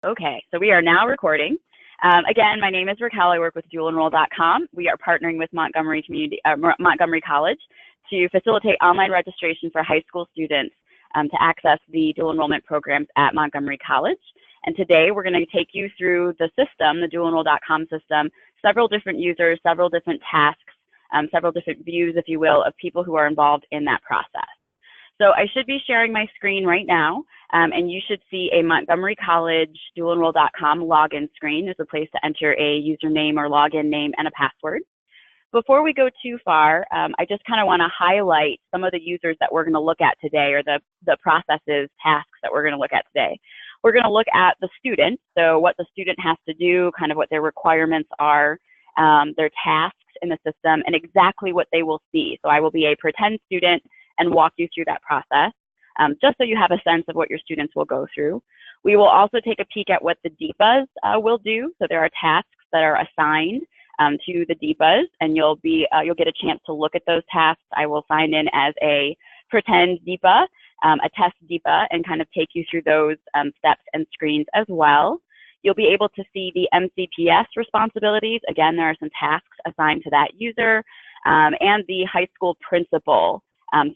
Okay, so we are now recording. Again, my name is Raquel. I work with dualenroll.com. We are partnering with Montgomery College to facilitate online registration for high school students to access the dual enrollment programs at Montgomery College. And today we're going to take you through the system, the dualenroll.com system, several different users, several different tasks, several different views, if you will, of people who are involved in that process. So I should be sharing my screen right now, and you should see a Montgomery College dualenroll.com login screen. There's a place to enter a username or login name and a password. Before we go too far, I just kind of want to highlight some of the users that we're going to look at today, or the processes, tasks that we're going to look at today. We're going to look at the student, so what the student has to do, kind of what their requirements are, their tasks in the system, and exactly what they will see. So I will be a pretend student and walk you through that process, just so you have a sense of what your students will go through. We will also take a peek at what the DEPAs will do. So there are tasks that are assigned to the DEPAs, and you'll get a chance to look at those tasks. I will sign in as a pretend DEPA, a test DEPA, and kind of take you through those steps and screens as well. You'll be able to see the MCPS responsibilities. Again, there are some tasks assigned to that user, and the high school principal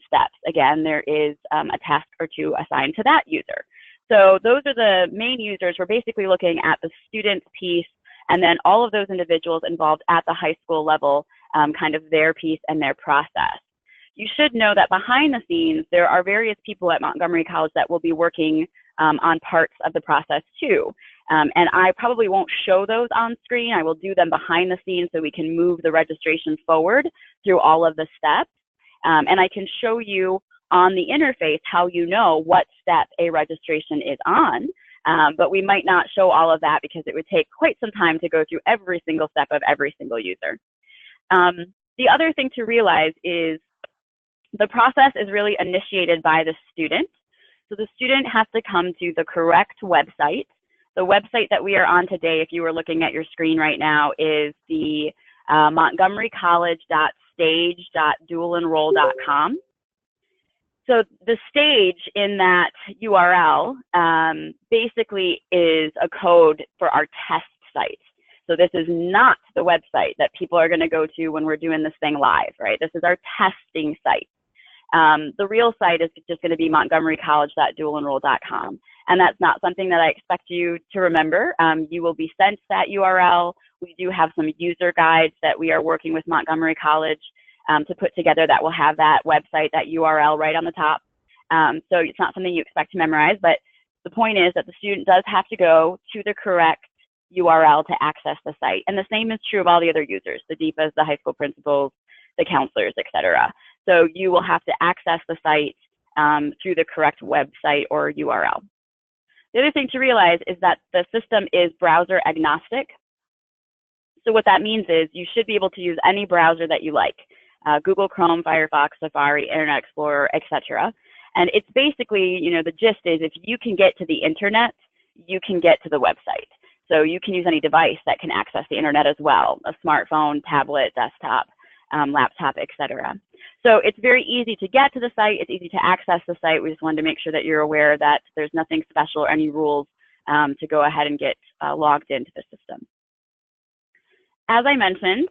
steps. Again, there is a task or two assigned to that user. So those are the main users. We're basically looking at the student piece, and then all of those individuals involved at the high school level, kind of their piece and their process. You should know that behind the scenes, there are various people at Montgomery College that will be working on parts of the process too. And I probably won't show those on screen. I will do them behind the scenes so we can move the registration forward through all of the steps. And I can show you on the interface how you know what step a registration is on, but we might not show all of that because it would take quite some time to go through every single step of every single user. The other thing to realize is the process is really initiated by the student. So the student has to come to the correct website. The website that we are on today, if you were looking at your screen right now, is the montgomerycollege.stage.dualenroll.com. So the stage in that URL basically is a code for our test site. So this is not the website that people are going to go to when we're doing this thing live, right? This is our testing site. The real site is just going to be montgomerycollege.dualenroll.com. And that's not something that I expect you to remember. You will be sent that URL. We do have some user guides that we are working with Montgomery College to put together that will have that website, that URL right on the top. So it's not something you expect to memorize, but the point is that the student does have to go to the correct URL to access the site. And the same is true of all the other users, the DEPAs, the high school principals, the counselors, etc. So you will have to access the site through the correct website or URL. The other thing to realize is that the system is browser agnostic. So what that means is you should be able to use any browser that you like, Google Chrome, Firefox, Safari, Internet Explorer, etc. And it's basically, the gist is if you can get to the internet, you can get to the website. So you can use any device that can access the internet as well, a smartphone, tablet, desktop, laptop, etc. So it's very easy to get to the site. It's easy to access the site. We just wanted to make sure that you're aware that there's nothing special or any rules to go ahead and get logged into the system. As I mentioned,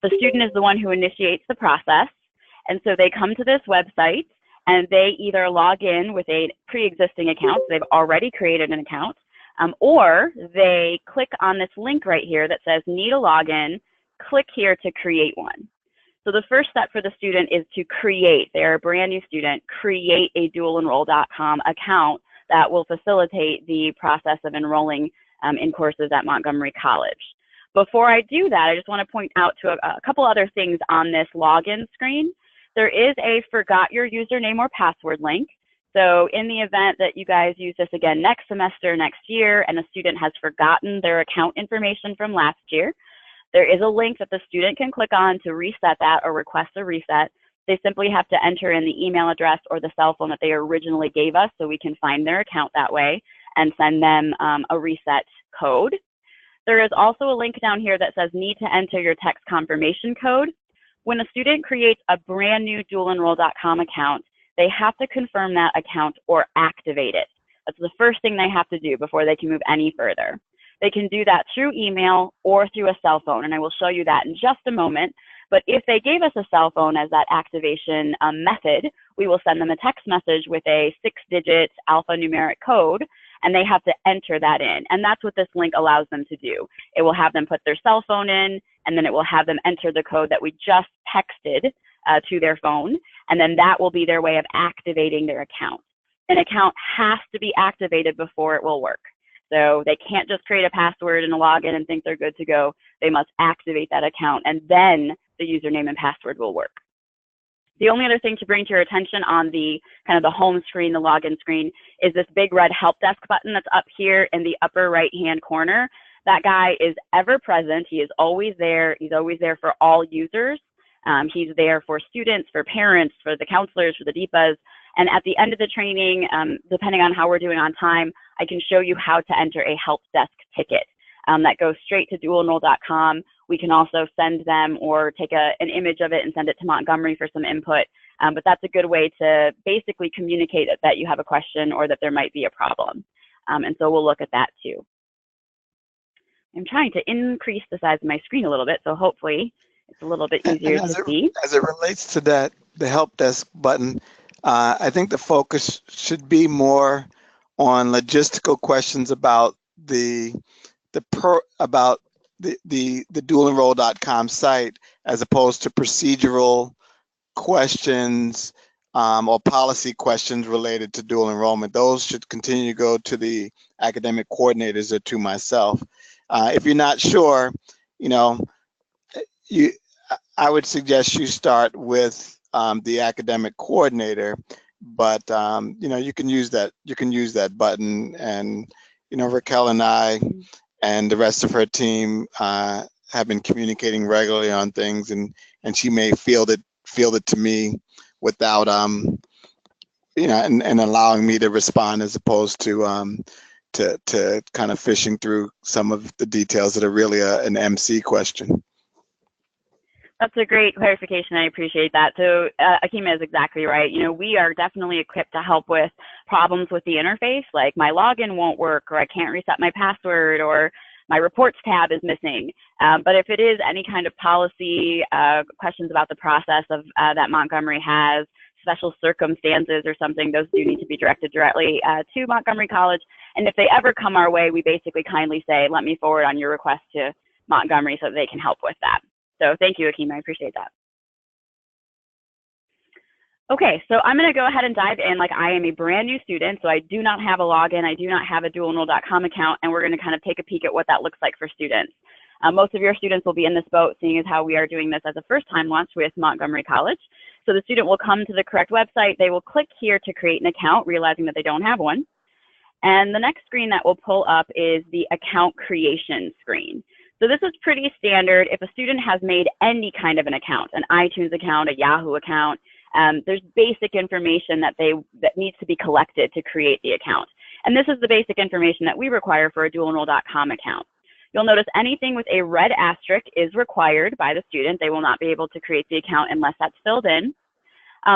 the student is the one who initiates the process. And so they come to this website and they either log in with a pre-existing account, so they've already created an account, or they click on this link right here that says need a login, click here to create one. So the first step for the student is to create, they're a brand new student, create a dualenroll.com account that will facilitate the process of enrolling in courses at Montgomery College. Before I do that, I just want to point out to a couple other things on this login screen. There is a forgot your username or password link. So in the event that you guys use this again next semester, next year, and a student has forgotten their account information from last year, there is a link that the student can click on to reset that or request a reset. They simply have to enter in the email address or the cell phone that they originally gave us so we can find their account that way and send them a reset code. There is also a link down here that says need to enter your text confirmation code. When a student creates a brand new dualenroll.com account, they have to confirm that account or activate it. That's the first thing they have to do before they can move any further. They can do that through email or through a cell phone, and I will show you that in just a moment. But if they gave us a cell phone as that activation method, we will send them a text message with a 6-digit alphanumeric code, and they have to enter that in. And that's what this link allows them to do. It will have them put their cell phone in, and then it will have them enter the code that we just texted to their phone, and then that will be their way of activating their account. An account has to be activated before it will work. So they can't just create a password and a login and think they're good to go. They must activate that account, and then the username and password will work. The only other thing to bring to your attention on the kind of the home screen, the login screen, is this big red help desk button that's up here in the upper right-hand corner. That guy is ever present. He is always there. He's always there for all users. He's there for students, for parents, for the counselors, for the DEPAs. And at the end of the training, depending on how we're doing on time, I can show you how to enter a help desk ticket that goes straight to dualenroll.com. We can also send them or take an image of it and send it to Montgomery for some input. But that's a good way to basically communicate that you have a question or that there might be a problem. And so we'll look at that too. I'm trying to increase the size of my screen a little bit, so hopefully it's a little bit easier to see. As it relates to that, the help desk button, I think the focus should be more on logistical questions about the dualenroll.com site, as opposed to procedural questions or policy questions related to dual enrollment. Those should continue to go to the academic coordinators or to myself. If you're not sure, I would suggest you start with the academic coordinator, but you can use that button, and Raquel and I and the rest of her team have been communicating regularly on things, and she may field it to me without and allowing me to respond, as opposed to kind of fishing through some of the details that are really an MC question. That's a great clarification. I appreciate that. So Akima is exactly right. We are definitely equipped to help with problems with the interface, like my login won't work, or I can't reset my password, or my reports tab is missing. But if it is any kind of policy questions about the process of that Montgomery has, special circumstances or something, those do need to be directed directly to Montgomery College. And if they ever come our way, we basically kindly say, let me forward on your request to Montgomery so that they can help with that. So thank you, Akima, I appreciate that. Okay, so I'm gonna go ahead and dive in like I am a brand new student, so I do not have a login, I do not have a dualenroll.com account, and we're gonna kind of take a peek at what that looks like for students. Most of your students will be in this boat, seeing as how we are doing this as a first-time launch with Montgomery College. So the student will come to the correct website, they will click here to create an account, realizing that they don't have one. And the next screen that will pull up is the account creation screen. So this is pretty standard. If a student has made any kind of an account, an iTunes account, a Yahoo account, there's basic information that needs to be collected to create the account. And this is the basic information that we require for a dualenroll.com account. You'll notice anything with a red asterisk is required by the student. They will not be able to create the account unless that's filled in.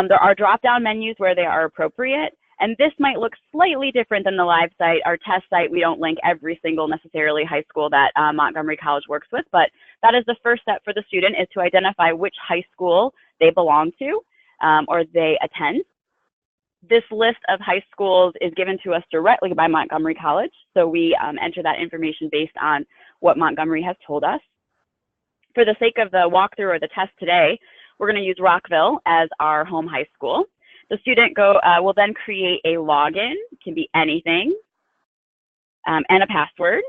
There are drop-down menus where they are appropriate. And this might look slightly different than the live site. Our test site, we don't link every single necessarily high school that Montgomery College works with, but that is the first step for the student, is to identify which high school they belong to or they attend. This list of high schools is given to us directly by Montgomery College, so we enter that information based on what Montgomery has told us. For the sake of the walkthrough or the test today, we're going to use Rockville as our home high school. The student will then create a login, it can be anything, and a password.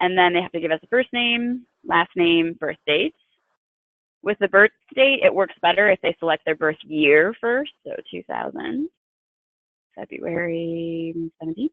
And then they have to give us a first name, last name, birth dates. With the birth date, it works better if they select their birth year first, so 2000, February 17th.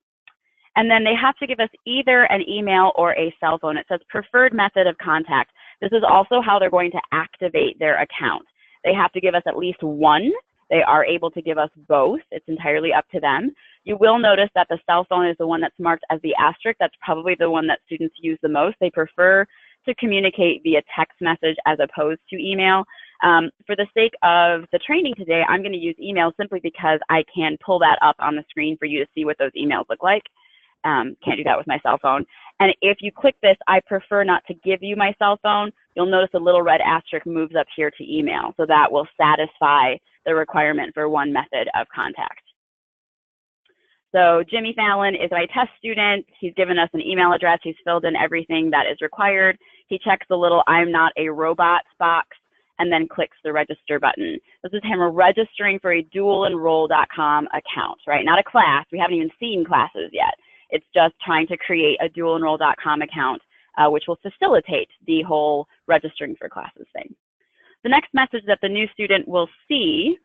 And then they have to give us either an email or a cell phone. It says preferred method of contact. This is also how they're going to activate their account. They have to give us at least one. They are able to give us both. It's entirely up to them. You will notice that the cell phone is the one that's marked as the asterisk. That's probably the one that students use the most. They prefer to communicate via text message as opposed to email. For the sake of the training today, I'm going to use email simply because I can pull that up on the screen for you to see what those emails look like. Can't do that with my cell phone. And if you click this, I prefer not to give you my cell phone. You'll notice a little red asterisk moves up here to email. So that will satisfy the requirement for one method of contact. So Jimmy Fallon is my test student. He's given us an email address. He's filled in everything that is required. He checks the little "I'm not a robot" box and then clicks the register button. This is him registering for a dualenroll.com account, right? Not a class. We haven't even seen classes yet. It's just trying to create a dualenroll.com account, which will facilitate the whole registering for classes thing. The next message that the new student will see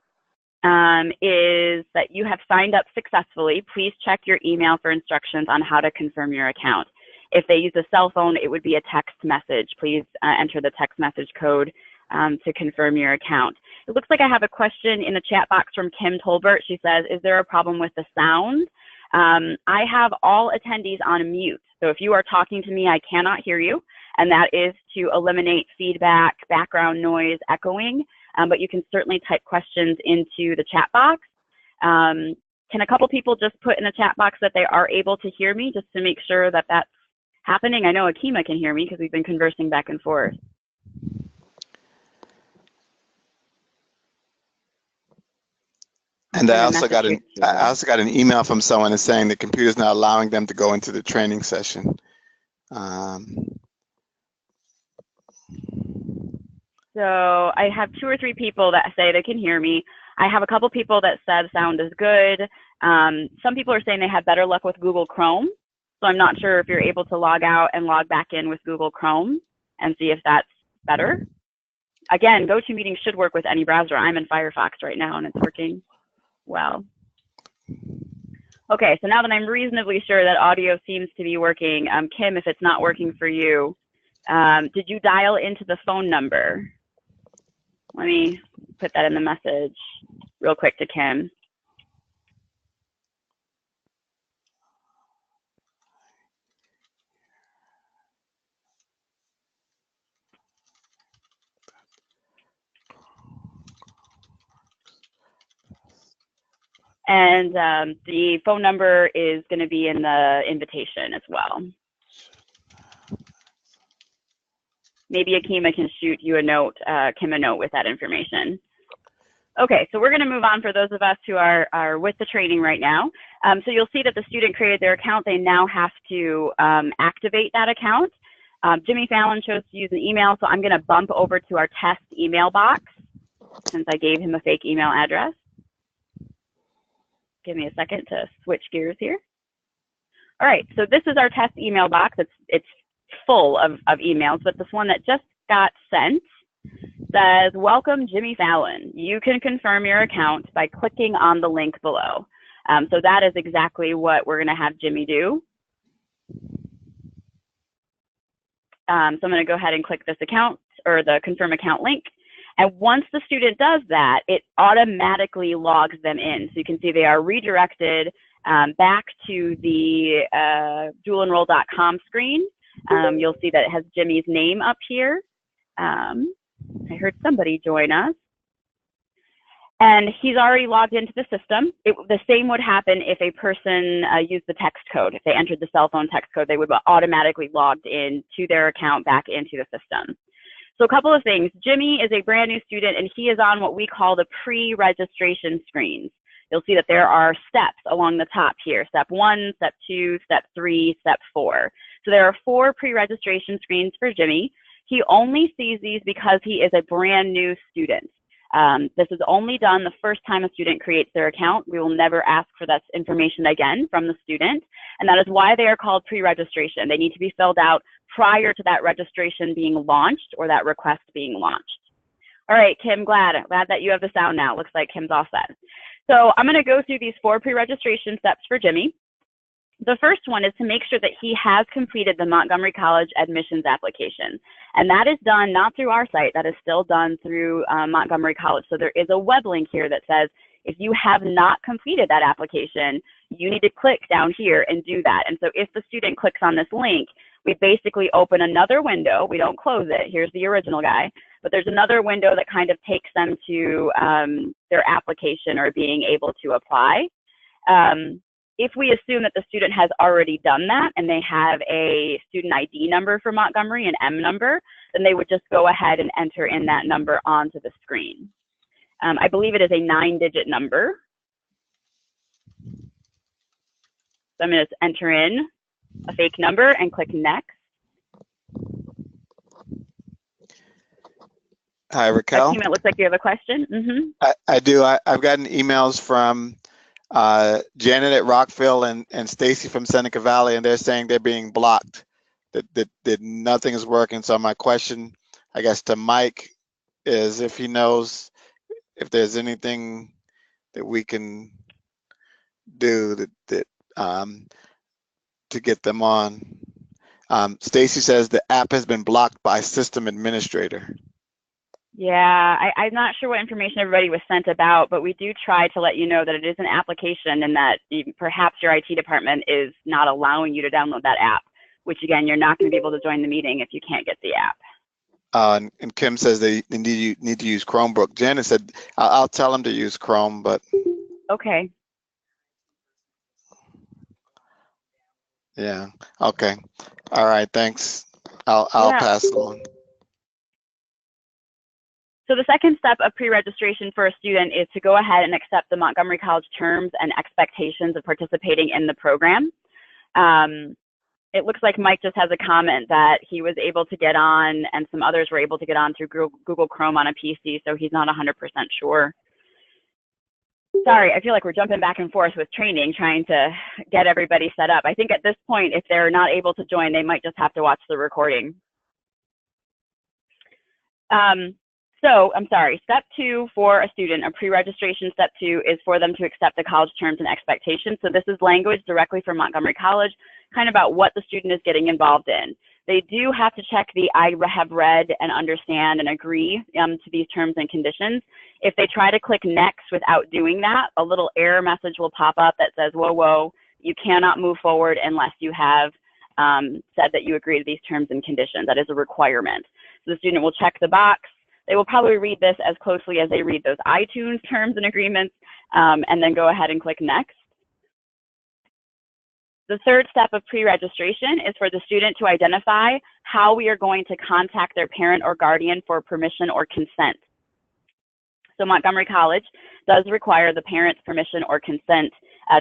is that you have signed up successfully. Please check your email for instructions on how to confirm your account. If they use a cell phone, it would be a text message. Please enter the text message code to confirm your account. It looks like I have a question in the chat box from Kim Tolbert. She says, is there a problem with the sound? I have all attendees on mute. So if you are talking to me, I cannot hear you. And that is to eliminate feedback, background noise, echoing. But you can certainly type questions into the chat box. Can a couple people just put in the chat box that they are able to hear me, just to make sure that that's happening? I know Akima can hear me because we've been conversing back and forth. And I also got an email from someone that's saying the computer's not allowing them to go into the training session. So I have 2 or 3 people that say they can hear me. I have a couple people that said sound is good. Some people are saying they have better luck with Google Chrome. So I'm not sure if you're able to log out and log back in with Google Chrome and see if that's better. Again, GoToMeeting should work with any browser. I'm in Firefox right now and it's working well. Okay, so now that I'm reasonably sure that audio seems to be working, Kim, if it's not working for you, did you dial into the phone number? Let me put that in the message real quick to Kim. And the phone number is going to be in the invitation as well. Maybe Akima can shoot you a note, Kim a note with that information. Okay, so we're going to move on for those of us who are with the training right now. So you'll see that the student created their account. They now have to activate that account. Jimmy Fallon chose to use an email, so I'm going to bump over to our test email box since I gave him a fake email address. Give me a second to switch gears here. All right, so this is our test email box. It's full of emails, but this one that just got sent says, welcome Jimmy Fallon. You can confirm your account by clicking on the link below. So that is exactly what we're going to have Jimmy do. So I'm going to go ahead and click this account or the confirm account link. And once the student does that, it automatically logs them in. So you can see they are redirected back to the dualenroll.com screen. You'll see that it has Jimmy's name up here. I heard somebody join us. And he's already logged into the system. The same would happen if a person used the text code. If they entered the cell phone text code, they would automatically logged in to their account back into the system. So a couple of things. Jimmy is a brand new student and he is on what we call the pre-registration screens. You'll see that there are steps along the top here. Step 1, step 2, step 3, step 4. So there are 4 pre-registration screens for Jimmy. He only sees these because he is a brand new student. This is only done the first time a student creates their account. We will never ask for that information again from the student. And that is why they are called pre-registration. They need to be filled out prior to that registration being launched or that request being launched. All right, Kim, glad that you have the sound now. Looks like Kim's all set. So I'm going to go through these 4 pre-registration steps for Jimmy. The first one is to make sure that he has completed the Montgomery College admissions application. And that is done not through our site, that is still done through Montgomery College. So there is a web link here that says, if you have not completed that application, you need to click down here and do that. And so if the student clicks on this link, we basically open another window. We don't close it. Here's the original guy. but there's another window that kind of takes them to their application or being able to apply. If we assume that the student has already done that and they have a student ID number for Montgomery, an M number, then they would just go ahead and enter in that number onto the screen. I believe it is a 9-digit number. So I'm going to enter in a fake number and click next. Hi, Raquel. It looks like you have a question. Mm-hmm. I do. I've gotten emails from Janet at Rockville and Stacy from Seneca Valley, and they're saying they're being blocked, that nothing is working. So my question, I guess, to Mike is if he knows if there's anything that we can do to get them on. Stacy says the app has been blocked by system administrator. Yeah, I'm not sure what information everybody was sent about, but we do try to let you know that it is an application and that perhaps your IT department is not allowing you to download that app, which again, you're not going to be able to join the meeting if you can't get the app. And Kim says they need to use Chromebook. Janet said, I'll tell them to use Chrome, but. Okay. Yeah, okay. All right, thanks. I'll pass it on. So the second step of pre-registration for a student is to go ahead and accept the Montgomery College terms and expectations of participating in the program. It looks like Mike just has a comment that he was able to get on and some others were able to get on through Google Chrome on a PC, so he's not 100% sure. Sorry, I feel like we're jumping back and forth with training, trying to get everybody set up. I think at this point, if they're not able to join, they might just have to watch the recording. So I'm sorry, step 2 for a student, a pre-registration step 2 is for them to accept the college terms and expectations. So this is language directly from Montgomery College, kind of about what the student is getting involved in. They do have to check the I have read and understand and agree to these terms and conditions. If they try to click next without doing that, a little error message will pop up that says, whoa, whoa, you cannot move forward unless you have said that you agree to these terms and conditions. That is a requirement. So the student will check the box. They will probably read this as closely as they read those iTunes terms and agreements, and then go ahead and click next. The third step of pre-registration is for the student to identify how we are going to contact their parent or guardian for permission or consent. So Montgomery College does require the parent's permission or consent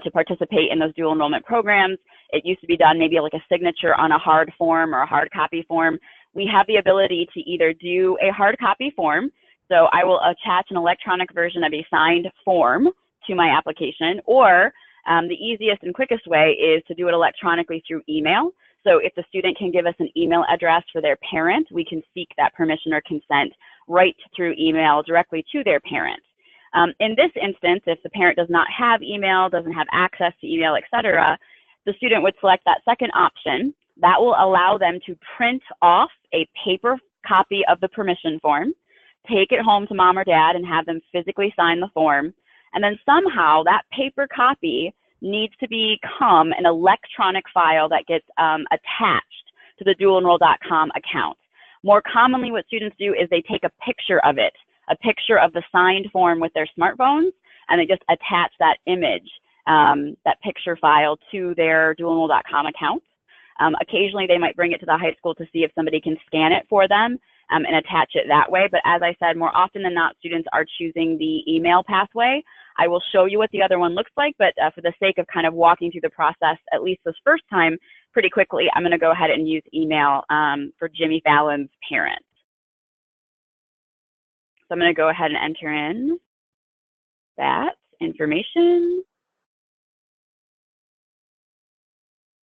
to participate in those dual enrollment programs. It used to be done maybe like a signature on a hard form or a hard copy form. We have the ability to either do a hard copy form, so I will attach an electronic version of a signed form to my application, or the easiest and quickest way is to do it electronically through email. So if the student can give us an email address for their parent, we can seek that permission or consent right through email directly to their parent. In this instance, if the parent does not have email, doesn't have access to email, etc., the student would select that second option. That will allow them to print off a paper copy of the permission form, take it home to mom or dad and have them physically sign the form. And then somehow that paper copy needs to become an electronic file that gets attached to the dualenroll.com account. More commonly, what students do is they take a picture of it, a picture of the signed form with their smartphones, and they just attach that image, that picture file to their dualenroll.com account. Occasionally, they might bring it to the high school to see if somebody can scan it for them and attach it that way. But as I said, more often than not, students are choosing the email pathway. I will show you what the other one looks like, but for the sake of kind of walking through the process, at least this first time, pretty quickly, I'm going to go ahead and use email for Jimmy Fallon's parent. So I'm going to go ahead and enter in that information.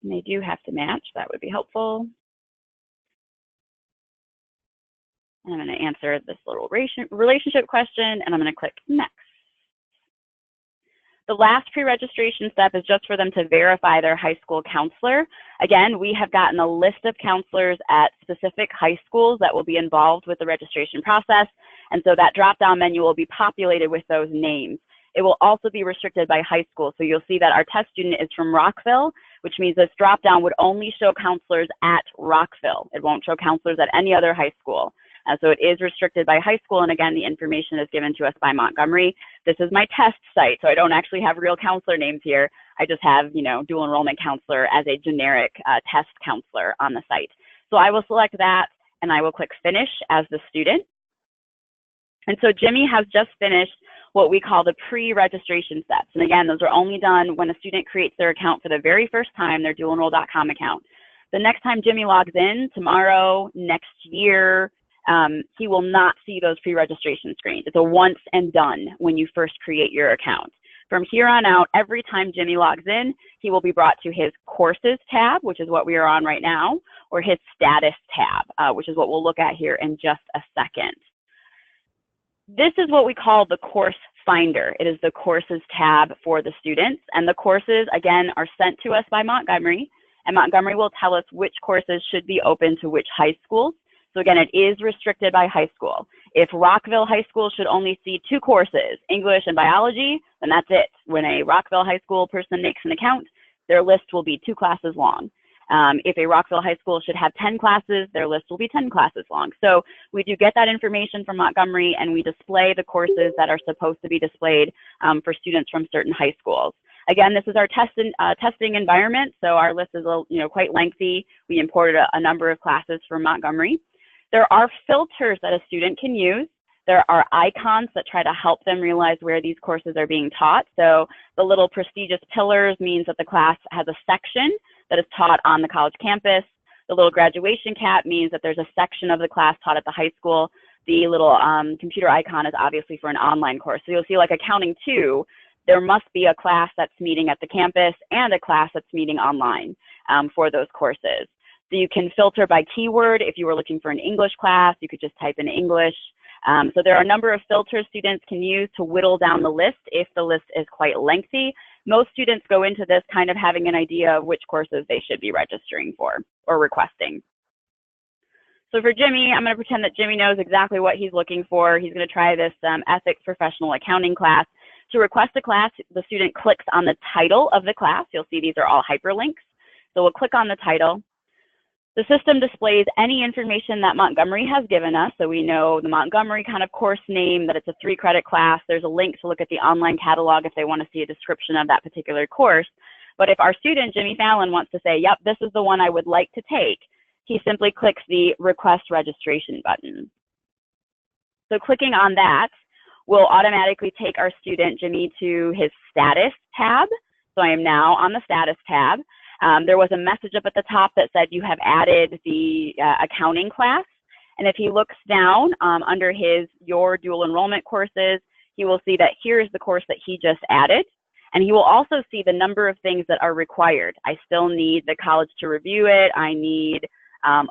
And they do have to match. That would be helpful. And I'm going to answer this little relationship question, and I'm going to click next. The last pre-registration step is just for them to verify their high school counselor. Again, we have gotten a list of counselors at specific high schools that will be involved with the registration process, and so that drop-down menu will be populated with those names. It will also be restricted by high school, so you'll see that our test student is from Rockville, which means this drop-down would only show counselors at Rockville. It won't show counselors at any other high school. So it is restricted by high school, and again, the information is given to us by Montgomery. This is my test site, so I don't actually have real counselor names here. I just have, dual enrollment counselor as a generic test counselor on the site. So I will select that, and I will click finish as the student. And so Jimmy has just finished what we call the pre-registration steps. And again, those are only done when a student creates their account for the very first time, their dualenroll.com account. The next time Jimmy logs in, tomorrow, next year, he will not see those pre-registration screens. It's a once and done when you first create your account. From here on out, every time Jimmy logs in, he will be brought to his courses tab, which is what we are on right now, or his status tab, which is what we'll look at here in just a second. This is what we call the course finder. It is the courses tab for the students, and the courses, again, are sent to us by Montgomery, and Montgomery will tell us which courses should be open to which high schools. So again, it is restricted by high school. If Rockville High School should only see 2 courses, English and biology, then that's it. When a Rockville High School person makes an account, their list will be 2 classes long. If a Rockville High School should have 10 classes, their list will be 10 classes long. So we do get that information from Montgomery, and we display the courses that are supposed to be displayed for students from certain high schools. Again, this is our testing environment, so our list is quite lengthy. We imported a number of classes from Montgomery. There are filters that a student can use. There are icons that try to help them realize where these courses are being taught. So the little prestigious pillars means that the class has a section that is taught on the college campus. The little graduation cap means that there's a section of the class taught at the high school. The little computer icon is obviously for an online course. So you'll see, like Accounting 2, there must be a class that's meeting at the campus and a class that's meeting online for those courses. So you can filter by keyword. If you were looking for an English class, you could just type in English. So there are a number of filters students can use to whittle down the list if the list is quite lengthy. Most students go into this kind of having an idea of which courses they should be registering for or requesting. So for Jimmy, I'm going to pretend that Jimmy knows exactly what he's looking for. He's going to try this Ethics Professional Accounting class. To request a class, the student clicks on the title of the class. You'll see these are all hyperlinks. So we'll click on the title. The system displays any information that Montgomery has given us. So we know the Montgomery kind of course name, that it's a 3-credit class. There's a link to look at the online catalog if they want to see a description of that particular course. But if our student, Jimmy Fallon, wants to say, yep, this is the one I would like to take, he simply clicks the Request Registration button. So clicking on that will automatically take our student, Jimmy, to his Status tab. So I am now on the Status tab. There was a message up at the top that said you have added the accounting class. And if he looks down under your dual enrollment courses, he will see that here is the course that he just added. And he will also see the number of things that are required. I still need the college to review it. I need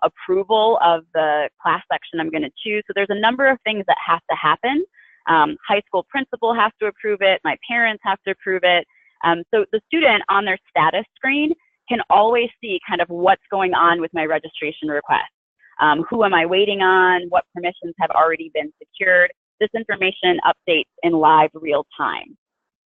approval of the class section I'm going to choose. So there's a number of things that have to happen. High school principal has to approve it. My parents have to approve it. So the student on their status screen can always see kind of what's going on with my registration request. Who am I waiting on? What permissions have already been secured? This information updates in live real time.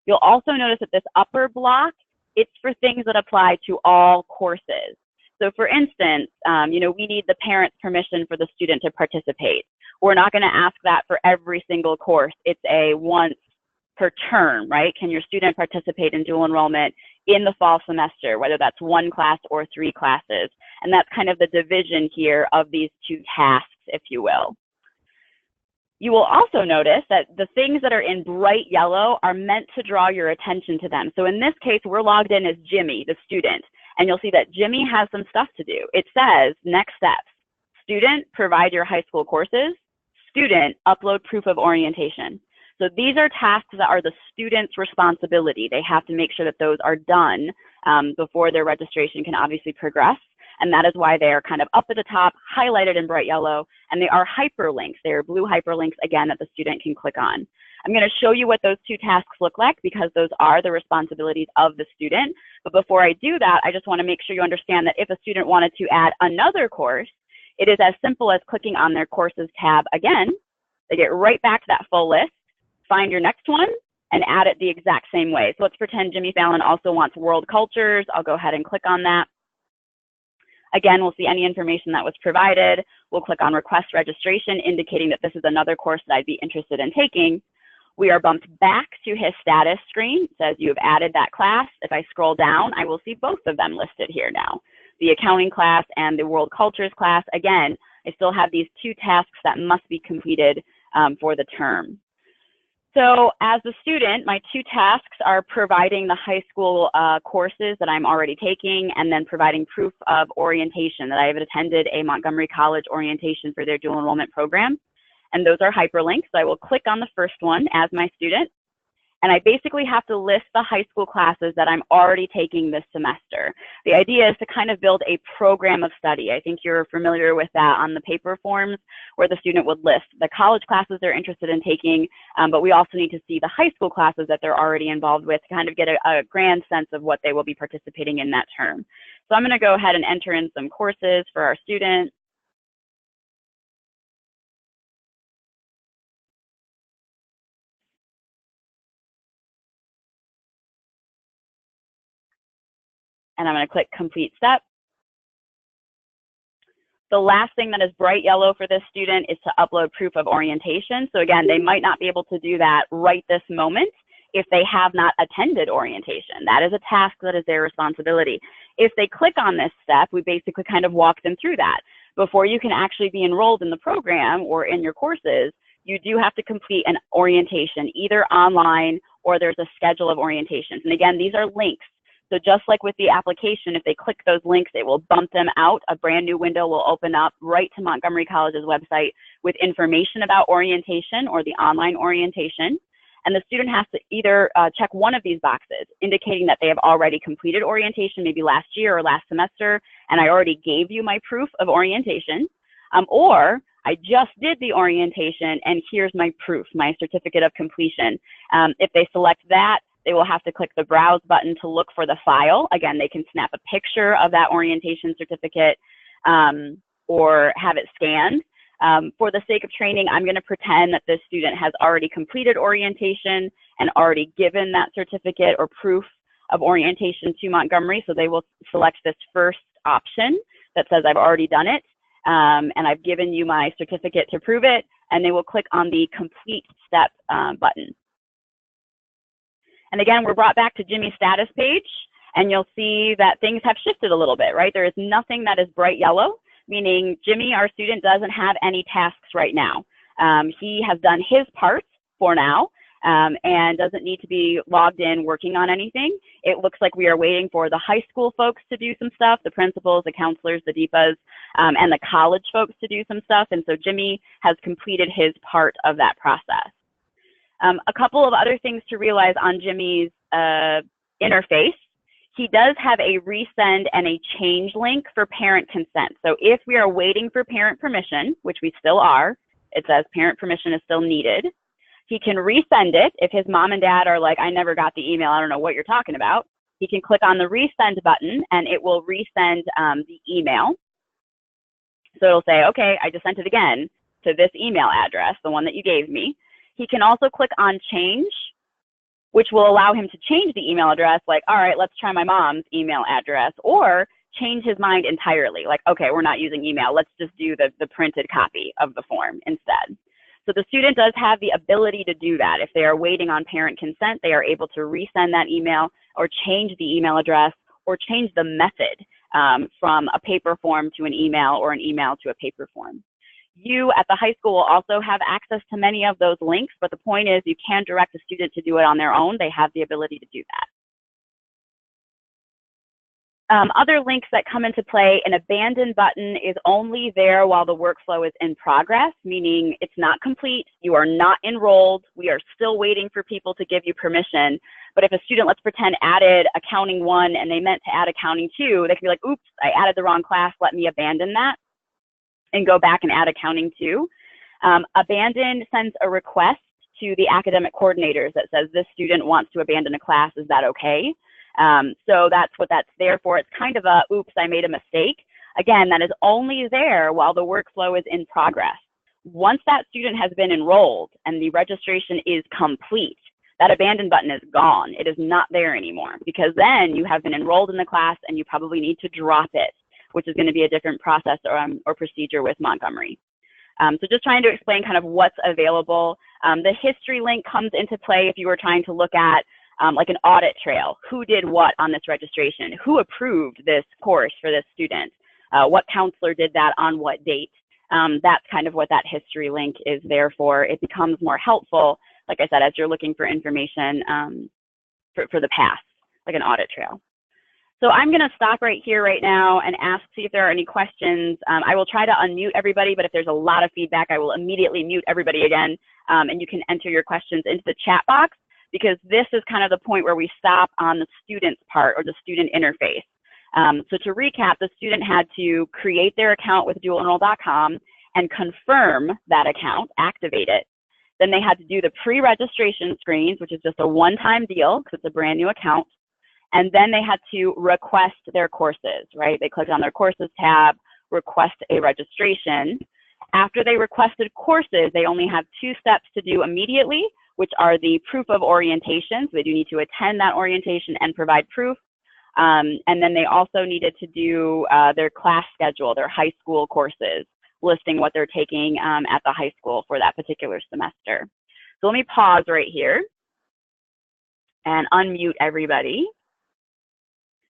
You'll also notice that this upper block, it's for things that apply to all courses. So for instance, we need the parent's permission for the student to participate. We're not going to ask that for every single course. It's a once per term, right? Can your student participate in dual enrollment in the fall semester, whether that's 1 class or 3 classes? And that's kind of the division here of these 2 tasks, if you will. You will also notice that the things that are in bright yellow are meant to draw your attention to them. So in this case, we're logged in as Jimmy, the student, and you'll see that Jimmy has some stuff to do. It says, next steps, student, provide your high school courses, student, upload proof of orientation. So these are tasks that are the student's responsibility. They have to make sure that those are done before their registration can obviously progress. And that is why they are kind of up at the top, highlighted in bright yellow, and they are hyperlinks. They are blue hyperlinks, again, that the student can click on. I'm going to show you what those 2 tasks look like because those are the responsibilities of the student. But before I do that, I just want to make sure you understand that if a student wanted to add another course, it is as simple as clicking on their courses tab again. They get right back to that full list, find your next one, and add it the exact same way. So let's pretend Jimmy Fallon also wants world cultures. I'll go ahead and click on that. Again, we'll see any information that was provided. We'll click on request registration, indicating that this is another course that I'd be interested in taking. We are bumped back to his status screen. It says you have added that class. If I scroll down, I will see both of them listed here now. The accounting class and the world cultures class. Again, I still have these 2 tasks that must be completed for the term. So as a student, my 2 tasks are providing the high school courses that I'm already taking, and then providing proof of orientation that I have attended a Montgomery College orientation for their dual enrollment program. And those are hyperlinks. So I will click on the first one as my student, and I basically have to list the high school classes that I'm already taking this semester. The idea is to kind of build a program of study. I think you're familiar with that on the paper forms, where the student would list the college classes they're interested in taking, but we also need to see the high school classes that they're already involved with to kind of get a grand sense of what they will be participating in that term. So I'm going to go ahead and enter in some courses for our student. And I'm going to click complete step. The last thing that is bright yellow for this student is to upload proof of orientation. So again, they might not be able to do that right this moment if they have not attended orientation. That is a task that is their responsibility. If they click on this step, we basically kind of walk them through that. Before you can actually be enrolled in the program or in your courses, you do have to complete an orientation, either online or there's a schedule of orientations. And again, these are links. So just like with the application, if they click those links, it will bump them out. A brand new window will open up right to Montgomery College's website with information about orientation or the online orientation. And the student has to either check one of these boxes, indicating that they have already completed orientation, maybe last year or last semester, and I already gave you my proof of orientation, or I just did the orientation and here's my proof, my certificate of completion. If they select that, they will have to click the browse button to look for the file. Again, they can snap a picture of that orientation certificate or have it scanned. For the sake of training, I'm going to pretend that this student has already completed orientation and already given that certificate or proof of orientation to Montgomery. So they will select this first option that says I've already done it and I've given you my certificate to prove it, and they will click on the complete step button. And again, we're brought back to Jimmy's status page, and you'll see that things have shifted a little bit, right? There is nothing that is bright yellow, meaning Jimmy, our student, doesn't have any tasks right now. He has done his part for now and doesn't need to be logged in working on anything. It looks like we are waiting for the high school folks to do some stuff, the principals, the counselors, the DEPAs, and the college folks to do some stuff. And so Jimmy has completed his part of that process. A couple of other things to realize on Jimmy's interface. He does have a resend and a change link for parent consent. So if we are waiting for parent permission, which we still are, it says parent permission is still needed. He can resend it if his mom and dad are like, I never got the email, I don't know what you're talking about. He can click on the resend button and it will resend the email. So it'll say, okay, I just sent it again to this email address, the one that you gave me. He can also click on change, which will allow him to change the email address, like, all right, let's try my mom's email address, or change his mind entirely, like, okay, we're not using email, let's just do the printed copy of the form instead. So the student does have the ability to do that. If they are waiting on parent consent, they are able to resend that email or change the email address or change the method from a paper form to an email or an email to a paper form. You at the high school will also have access to many of those links, but the point is you can direct a student to do it on their own. They have the ability to do that. Other links that come into play, an abandon button is only there while the workflow is in progress, meaning it's not complete, you are not enrolled, we are still waiting for people to give you permission. But if a student, let's pretend, added accounting 1 and they meant to add accounting 2, they can be like, oops, I added the wrong class, let me abandon that and go back and add accounting 2. Abandon sends a request to the academic coordinators that says this student wants to abandon a class, is that okay? So that's what that's there for. It's kind of a, oops, I made a mistake. Again, that is only there while the workflow is in progress. Once that student has been enrolled and the registration is complete, that abandon button is gone. It is not there anymore because then you have been enrolled in the class and you probably need to drop it. which is going to be a different process or procedure with Montgomery. So just trying to explain kind of what's available. The history link comes into play if you were trying to look at like an audit trail. Who did what on this registration? Who approved this course for this student? What counselor did that on what date? That's kind of what that history link is there for. It becomes more helpful, like I said, as you're looking for information for the past, like an audit trail. So I'm going to stop right here right now and see if there are any questions. I will try to unmute everybody, but if there's a lot of feedback, I will immediately mute everybody again, and you can enter your questions into the chat box, because this is kind of the point where we stop on the student's part, or the student interface. So to recap, the student had to create their account with dualenroll.com and confirm that account, activate it. Then they had to do the pre-registration screens, which is just a one-time deal because it's a brand new account. And then they had to request their courses, right? They clicked on their courses tab, request a registration. After they requested courses, they only have 2 steps to do immediately, which are the proof of orientation. So they do need to attend that orientation and provide proof. And then they also needed to do their class schedule, their high school courses, listing what they're taking at the high school for that particular semester. So let me pause right here and unmute everybody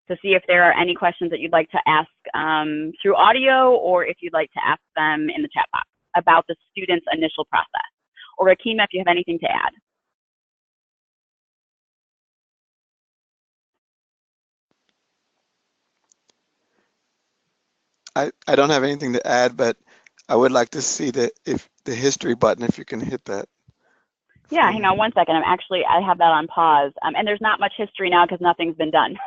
to see if there are any questions that you'd like to ask through audio, or if you'd like to ask them in the chat box about the student's initial process. Or Akima, if you have anything to add. I don't have anything to add, but I would like to see the history button, if you can hit that. Yeah, hang on one second. I have that on pause. And there's not much history now because nothing's been done.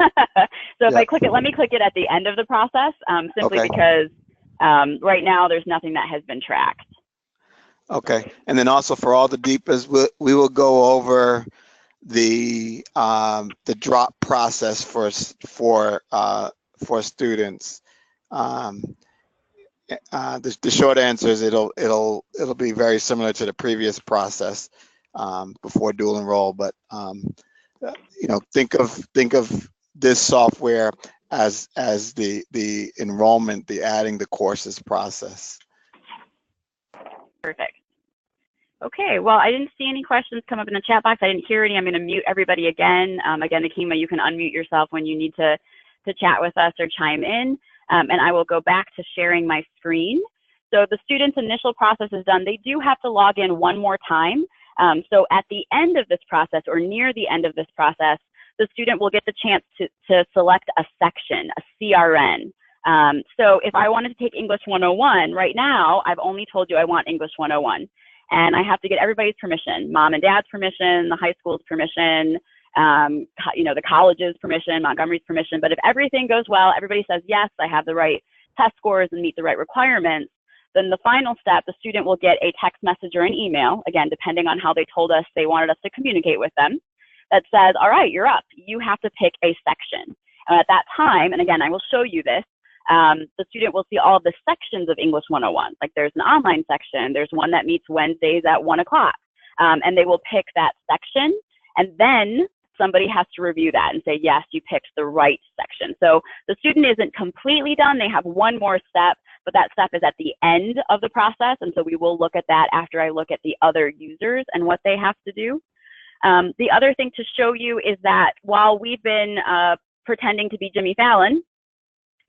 So if I click it, let me click it at the end of the process, simply because right now there's nothing that has been tracked. Okay, and then also for all the deepers, we will go over the drop process for students. The short answer is it'll be very similar to the previous process before dual enroll, but you know, think of this software as the enrollment, the adding the courses process. Perfect. Okay, well, I didn't see any questions come up in the chat box. I didn't hear any. I'm going to mute everybody again. Again, Akima, you can unmute yourself when you need to chat with us or chime in. And I will go back to sharing my screen. So the student's initial process is done. They do have to log in one more time. So at the end of this process, or near the end of this process, the student will get the chance to select a section, a CRN. So if I wanted to take English 101, right now, I've only told you I want English 101. And I have to get everybody's permission, mom and dad's permission, the high school's permission, you know, the college's permission, Montgomery's permission. But if everything goes well, everybody says, yes, I have the right test scores and meet the right requirements, then the final step, the student will get a text message or an email, again, depending on how they told us they wanted us to communicate with them, that says, all right, you're up. You have to pick a section. And at that time, and again, I will show you this, the student will see all of the sections of English 101. Like there's an online section, there's one that meets Wednesdays at 1 o'clock, and they will pick that section, and then somebody has to review that and say, yes, you picked the right section. So the student isn't completely done. They have one more step, but that step is at the end of the process. And so we will look at that after I look at the other users and what they have to do. The other thing to show you is that while we've been pretending to be Jimmy Fallon,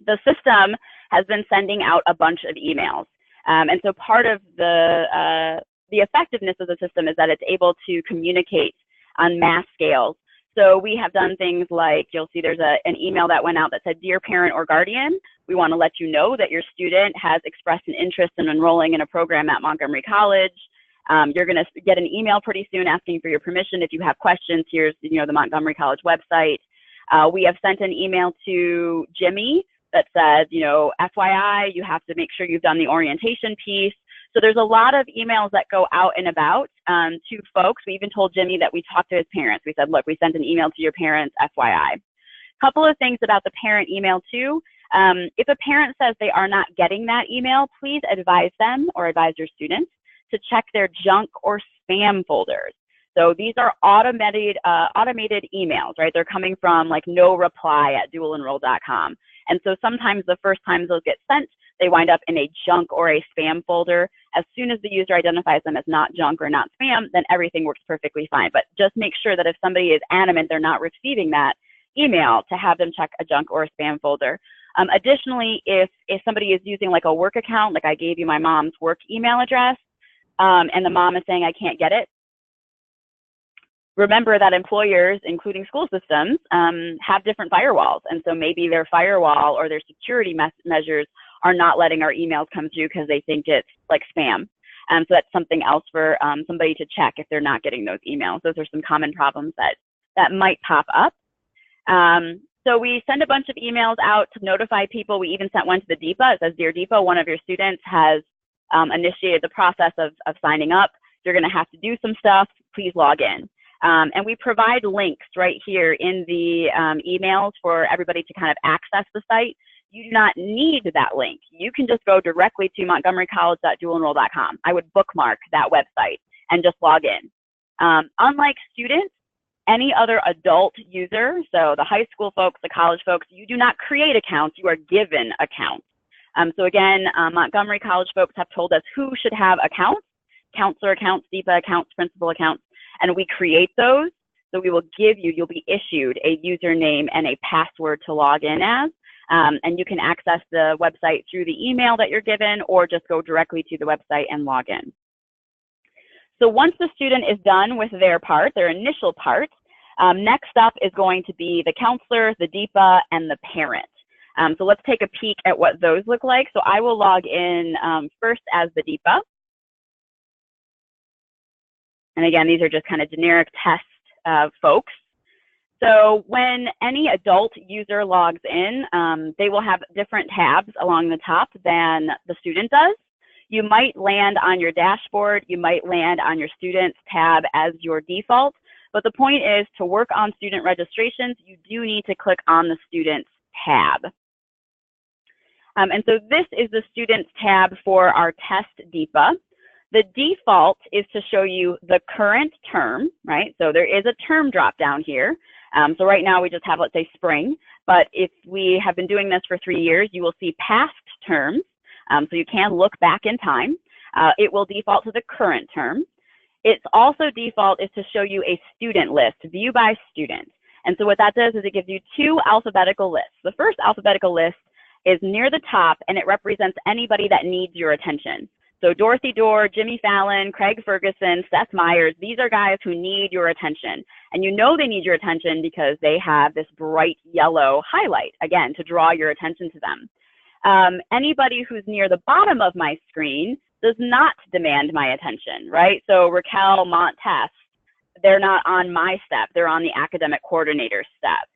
the system has been sending out a bunch of emails. And so part of the effectiveness of the system is that it's able to communicate on mass scales. So we have done things like, you'll see there's an email that went out that said, dear parent or guardian, we want to let you know that your student has expressed an interest in enrolling in a program at Montgomery College. You're going to get an email pretty soon asking for your permission. If you have questions, here's the Montgomery College website. We have sent an email to Jimmy that says, FYI, you have to make sure you've done the orientation piece. So there's a lot of emails that go out and about to folks. We even told Jimmy that we talked to his parents. We said, look, we sent an email to your parents, FYI. Couple of things about the parent email too. If a parent says they are not getting that email, please advise them or advise your students to check their junk or spam folders. So these are automated emails, right? They're coming from like no reply at dualenroll.com. And so sometimes the first times those get sent, they wind up in a junk or a spam folder. As soon as the user identifies them as not junk or not spam, then everything works perfectly fine. But just make sure that if somebody is adamant they're not receiving that email, to have them check a junk or a spam folder. Additionally, if somebody is using like a work account, like I gave you my mom's work email address, and the mom is saying I can't get it, remember that employers, including school systems, have different firewalls. And so maybe their firewall or their security measures are not letting our emails come through because they think it's like spam. So that's something else for somebody to check if they're not getting those emails. Those are some common problems that might pop up. So we send a bunch of emails out to notify people. We even sent one to the DEPA. It says, Dear DEPA, one of your students has initiated the process of signing up. You're going to have to do some stuff. Please log in. And we provide links right here in the emails for everybody to kind of access the site. You do not need that link. You can just go directly to montgomerycollege.dualenroll.com. I would bookmark that website and just log in. Unlike students, any other adult user, so the high school folks, the college folks, you do not create accounts, you are given accounts. So again, Montgomery College folks have told us who should have accounts, counselor accounts, DEPA accounts, principal accounts, and we create those. So we will give you, you'll be issued a username and a password to log in as, and you can access the website through the email that you're given or just go directly to the website and log in. So once the student is done with their part, their initial part, next up is going to be the counselor, the DEPA, and the parent. So let's take a peek at what those look like. So I will log in first as the DEPA. And again, these are just kind of generic test folks. So when any adult user logs in, they will have different tabs along the top than the student does. You might land on your dashboard, you might land on your students tab as your default, but the point is to work on student registrations, you do need to click on the students tab. And so this is the students tab for our test DEPA. The default is to show you the current term, right? So there is a term drop down here. So right now we just have, let's say, spring, but if we have been doing this for 3 years, you will see past terms. So you can look back in time. It will default to the current term. It's also default is to show you a student list, view by student. And so what that does is it gives you 2 alphabetical lists. The first alphabetical list is near the top, and it represents anybody that needs your attention. So Dorothy Dorr, Jimmy Fallon, Craig Ferguson, Seth Meyers, these are guys who need your attention. And you know they need your attention because they have this bright yellow highlight, again, to draw your attention to them. Anybody who's near the bottom of my screen does not demand my attention, right? So Raquel, Montes, they're not on my step, they're on the academic coordinator step.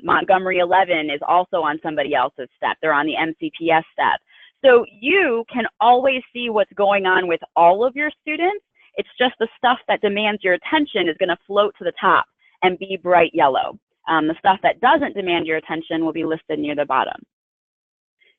Montgomery 11 is also on somebody else's step, they're on the MCPS step. So you can always see what's going on with all of your students. It's just the stuff that demands your attention is gonna float to the top and be bright yellow. The stuff that doesn't demand your attention will be listed near the bottom.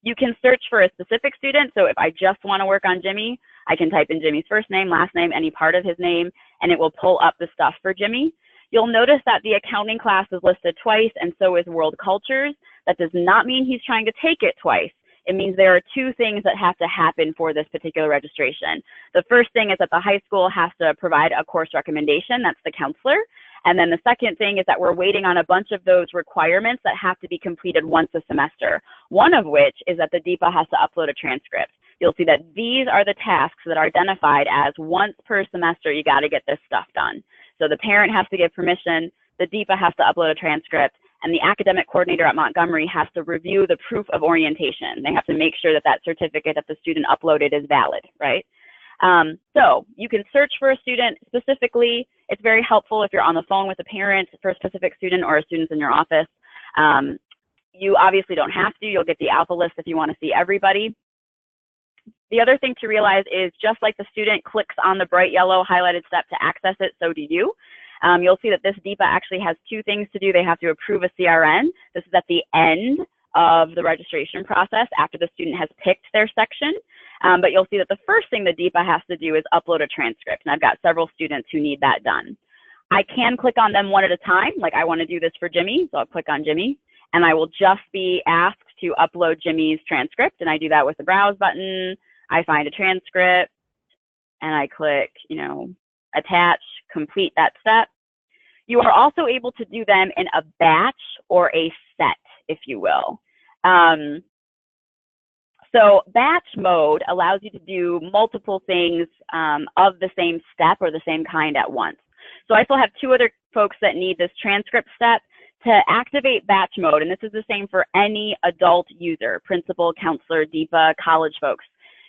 You can search for a specific student. So if I just want to work on Jimmy, I can type in Jimmy's first name, last name, any part of his name, and it will pull up the stuff for Jimmy. You'll notice that the accounting class is listed twice, and so is world cultures. That does not mean he's trying to take it twice. It means there are 2 things that have to happen for this particular registration. The first thing is that the high school has to provide a course recommendation, that's the counselor. And then the second thing is that we're waiting on a bunch of those requirements that have to be completed once a semester. One of which is that the DEPA has to upload a transcript. You'll see that these are the tasks that are identified as once per semester, you got to get this stuff done. So the parent has to give permission, the DEPA has to upload a transcript, and the academic coordinator at Montgomery has to review the proof of orientation. They have to make sure that that certificate that the student uploaded is valid, right? So you can search for a student specifically. It's very helpful if you're on the phone with a parent for a specific student or a student's in your office. You obviously don't have to. You'll get the alpha list if you want to see everybody. The other thing to realize is just like the student clicks on the bright yellow highlighted step to access it, so do you. You'll see that this DEPA actually has 2 things to do. They have to approve a CRN. This is at the end of the registration process after the student has picked their section. But you'll see that the first thing the DEPA has to do is upload a transcript. And I've got several students who need that done. I can click on them one at a time. Like I want to do this for Jimmy, so I'll click on Jimmy. And I will just be asked to upload Jimmy's transcript. And I do that with the browse button. I find a transcript and I click, you know, attach, complete that step. You are also able to do them in a batch or a set, if you will. So batch mode allows you to do multiple things of the same step or the same kind at once. So I still have 2 other folks that need this transcript step. To activate batch mode, and this is the same for any adult user, principal, counselor, DEPA, college folks,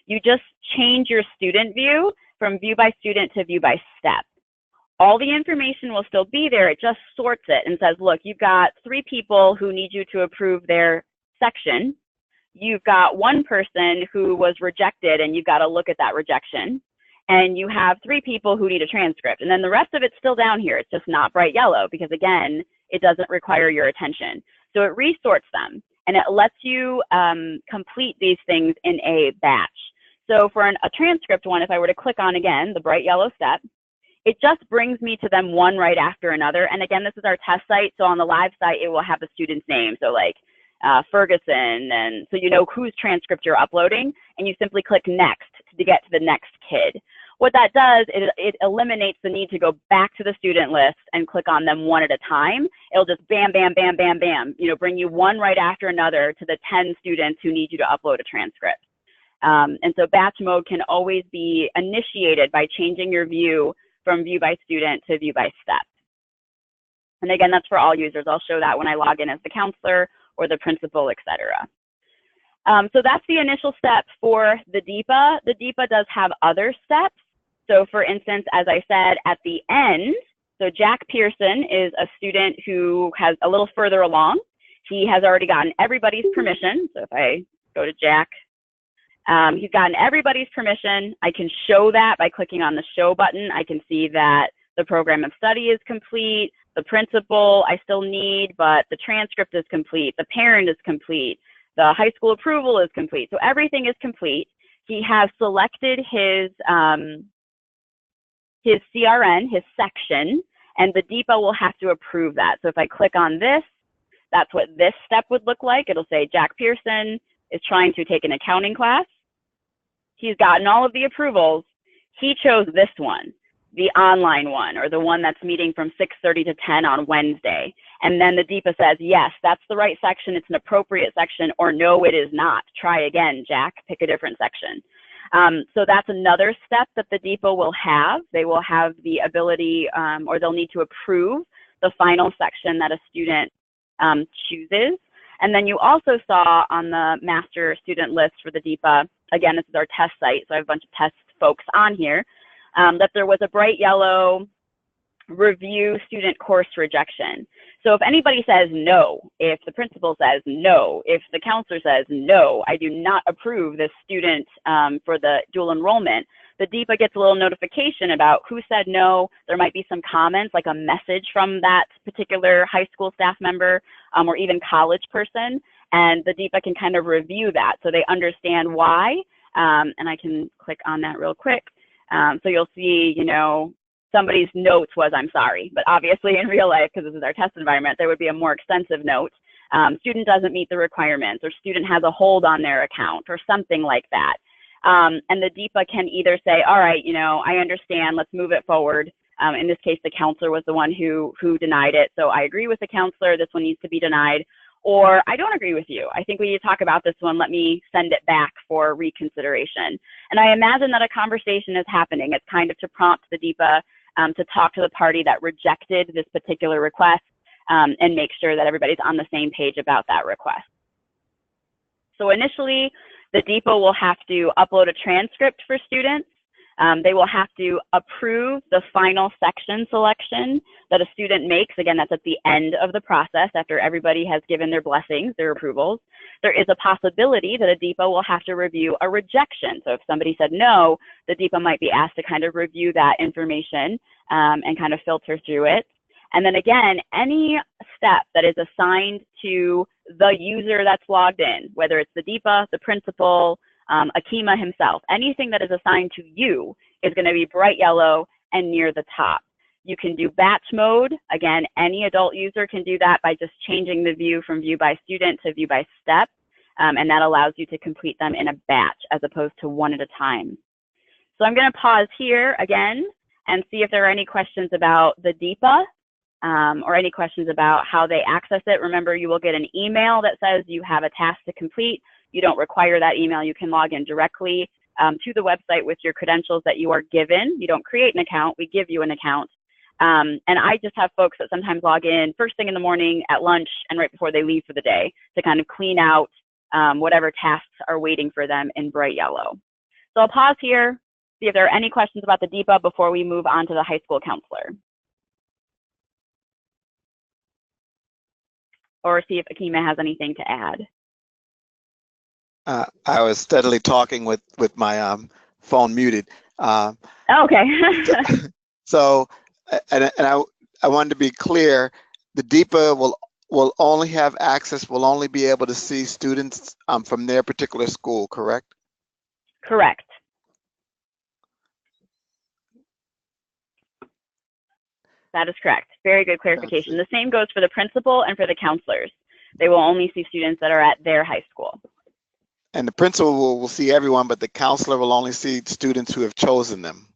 you just change your student view from view by student to view by step. All the information will still be there, it just sorts it and says, look, you've got 3 people who need you to approve their section. You've got 1 person who was rejected and you've got to look at that rejection. And you have 3 people who need a transcript. And then the rest of it's still down here. It's just not bright yellow because, again, it doesn't require your attention. So it resorts them and it lets you complete these things in a batch. So for a transcript one, if I were to click on, again, the bright yellow step, it just brings me to them one right after another. And again, this is our test site. So on the live site, it will have the student's name. So like Ferguson, and so you know whose transcript you're uploading, and you simply click next to get to the next kid. What that does is it eliminates the need to go back to the student list and click on them one at a time. It'll just bam, bam, bam, bam, bam, you know, bring you one right after another to the 10 students who need you to upload a transcript. And so batch mode can always be initiated by changing your view from view by student to view by step. And again, that's for all users. I'll show that when I log in as the counselor or the principal, etc. So that's the initial step for the DEPA. The DEPA does have other steps. So for instance, as I said, at the end, so Jack Pearson is a student who has a little further along. He has already gotten everybody's permission. So if I go to Jack, he's gotten everybody's permission. I can show that by clicking on the show button. I can see that the program of study is complete. The principal I still need, but the transcript is complete. The parent is complete. The high school approval is complete. So everything is complete. He has selected his CRN, his section, and the DEPA will have to approve that. So if I click on this, that's what this step would look like. It'll say Jack Pearson is trying to take an accounting class. He's gotten all of the approvals. He chose this one, the online one, or the one that's meeting from 6:30 to 10 on Wednesday. And then the DEPA says, yes, that's the right section. It's an appropriate section, or no, it is not. Try again, Jack, pick a different section. So that's another step that the DEPA will have. They will have the ability, or they'll need to approve the final section that a student chooses. And then you also saw on the master student list for the DEPA, again, this is our test site, so I have a bunch of test folks on here, that there was a bright yellow review student course rejection. So if anybody says no, if the principal says no, if the counselor says no, I do not approve this student for the dual enrollment, the DEPA gets a little notification about who said no. There might be some comments, like a message from that particular high school staff member or even college person, and the DEPA can kind of review that so they understand why. And I can click on that real quick. So you'll see, you know, somebody's notes was, I'm sorry, but obviously in real life, because this is our test environment, there would be a more extensive note. Student doesn't meet the requirements, or student has a hold on their account, or something like that. And the DEPA can either say, all right, you know, I understand, let's move it forward. In this case, the counselor was the one who denied it. So I agree with the counselor, this one needs to be denied. Or I don't agree with you. I think we need to talk about this one. Let me send it back for reconsideration. And I imagine that a conversation is happening. It's kind of to prompt the DEPA to talk to the party that rejected this particular request and make sure that everybody's on the same page about that request. So initially, the DEPA will have to upload a transcript for students. They will have to approve the final section selection that a student makes. Again, that's at the end of the process after everybody has given their blessings, their approvals. There is a possibility that a DEPA will have to review a rejection. So if somebody said no, the DEPA might be asked to kind of review that information and kind of filter through it. And then again, any step that is assigned to the user that's logged in, whether it's the DEPA, the principal, Akima himself. Anything that is assigned to you is going to be bright yellow and near the top. You can do batch mode. Again, any adult user can do that by just changing the view from view by student to view by step, and that allows you to complete them in a batch as opposed to one at a time. So I'm going to pause here again and see if there are any questions about the DEPA or any questions about how they access it. Remember, you will get an email that says you have a task to complete. You don't require that email. You can log in directly to the website with your credentials that you are given. You don't create an account. We give you an account. And I just have folks that sometimes log in first thing in the morning, at lunch, and right before they leave for the day to kind of clean out whatever tasks are waiting for them in bright yellow. So I'll pause here, see if there are any questions about the DEPA before we move on to the high school counselor. Or see if Akima has anything to add. I was steadily talking with my phone muted. Okay. So, and I wanted to be clear, the DEPA will only have access, will only be able to see students from their particular school, correct? Correct. That is correct. Very good clarification. The same goes for the principal and for the counselors. They will only see students that are at their high school. And the principal will see everyone, but the counselor will only see students who have chosen them.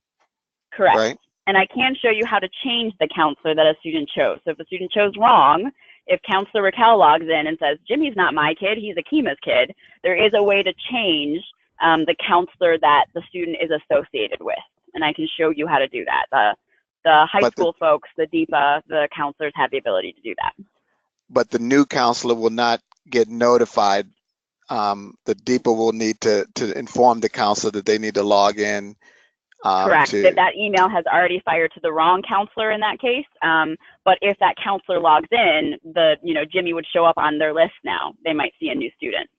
Correct. Right? And I can show you how to change the counselor that a student chose. So if a student chose wrong, if Counselor Raquel logs in and says, Jimmy's not my kid, he's Akima's kid, there is a way to change the counselor that the student is associated with. And I can show you how to do that. The high school folks, the DEPA, the counselors have the ability to do that. But the new counselor will not get notified. The DEPA will need to inform the counselor that they need to log in. Correct. That email has already fired to the wrong counselor in that case. But if that counselor logs in, Jimmy would show up on their list now. They might see a new student.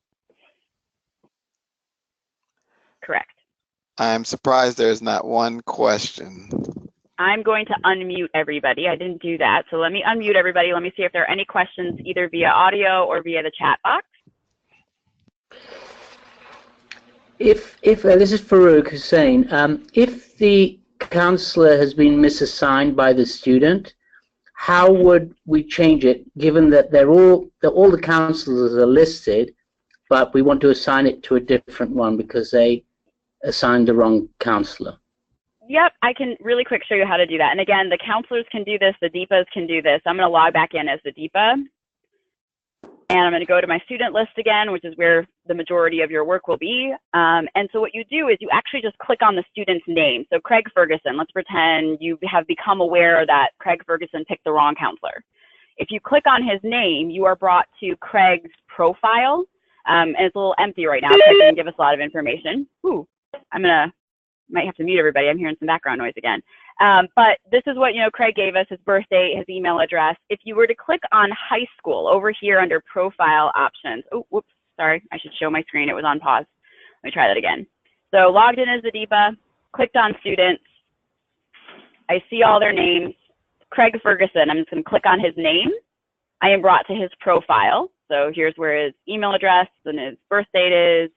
Correct. I'm surprised there's not one question. I'm going to unmute everybody. I didn't do that. So let me unmute everybody. Let me see if there are any questions either via audio or via the chat box. If this is Farouk Hussein, if the counselor has been misassigned by the student, how would we change it, given that all the counselors are listed, but we want to assign it to a different one because they assigned the wrong counselor? Yep, I can really quick show you how to do that. And again, the counselors can do this, the DEPAs can do this. I'm going to log back in as the DEPA. And I'm going to go to my student list again, which is where the majority of your work will be. And so what you do is you actually just click on the student's name. So Craig Ferguson, let's pretend you have become aware that Craig Ferguson picked the wrong counselor. If you click on his name, you are brought to Craig's profile. And it's a little empty right now because it didn't give us a lot of information. Ooh, might have to mute everybody. I'm hearing some background noise again. But this is what Craig gave us, his birth date, his email address. If you were to click on high school over here under profile options, oh, whoops, sorry, I should show my screen. It was on pause. Let me try that again. So logged in as the DEPA, clicked on students. I see all their names. Craig Ferguson, I'm just going to click on his name. I am brought to his profile. So here's where his email address and his birth date is.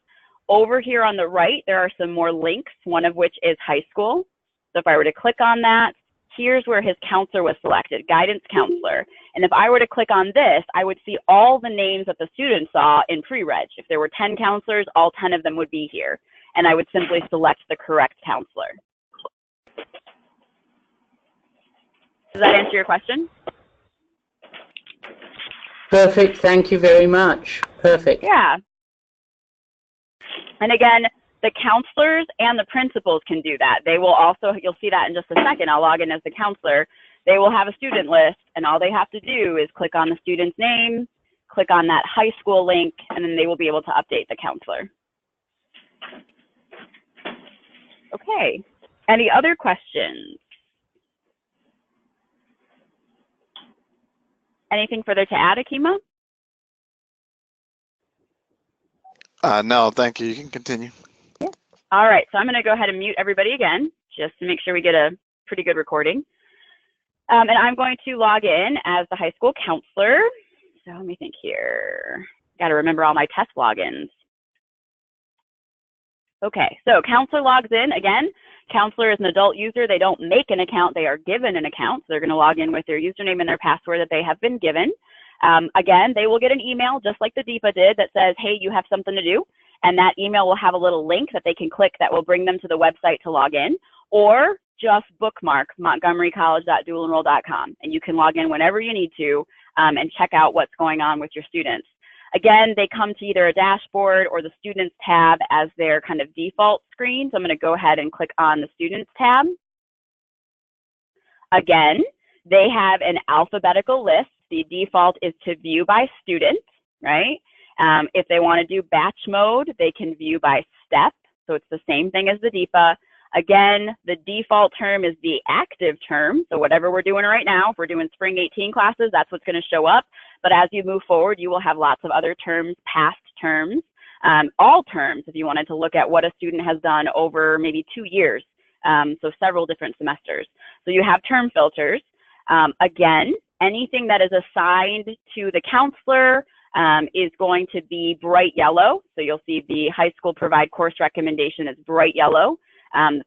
Over here on the right, there are some more links, one of which is high school. So if I were to click on that, here's where his counselor was selected, guidance counselor. And if I were to click on this, I would see all the names that the student saw in pre-reg. If there were 10 counselors, all 10 of them would be here. And I would simply select the correct counselor. Does that answer your question? Perfect. Thank you very much. Perfect. Yeah. And again, the counselors and the principals can do that. They will also, you'll see that in just a second, I'll log in as the counselor. They will have a student list, and all they have to do is click on the student's name, click on that high school link, and then they will be able to update the counselor. Okay, any other questions? Anything further to add, Akima? No, thank you. You can continue. Yeah. All right, so I'm going to go ahead and mute everybody again, just to make sure we get a pretty good recording. And I'm going to log in as the high school counselor. So let me think here. Got to remember all my test logins. Okay, so counselor logs in. Again, counselor is an adult user. They don't make an account. They are given an account. So they're going to log in with their username and their password that they have been given. Again, they will get an email just like the DEPA did that says, hey, you have something to do. And that email will have a little link that they can click that will bring them to the website to log in, or just bookmark montgomerycollege.dualenroll.com. And you can log in whenever you need to and check out what's going on with your students. Again, they come to either a dashboard or the Students tab as their kind of default screen. So I'm going to go ahead and click on the Students tab. Again, they have an alphabetical list. The default is to view by student, right? If they want to do batch mode, they can view by step. So it's the same thing as the DEPA. Again, the default term is the active term. So whatever we're doing right now, if we're doing spring 18 classes, that's what's going to show up. But as you move forward, you will have lots of other terms, past terms, all terms, if you wanted to look at what a student has done over maybe 2 years. So several different semesters. So you have term filters. Again, anything that is assigned to the counselor is going to be bright yellow. So you'll see the high school provide course recommendation is bright yellow.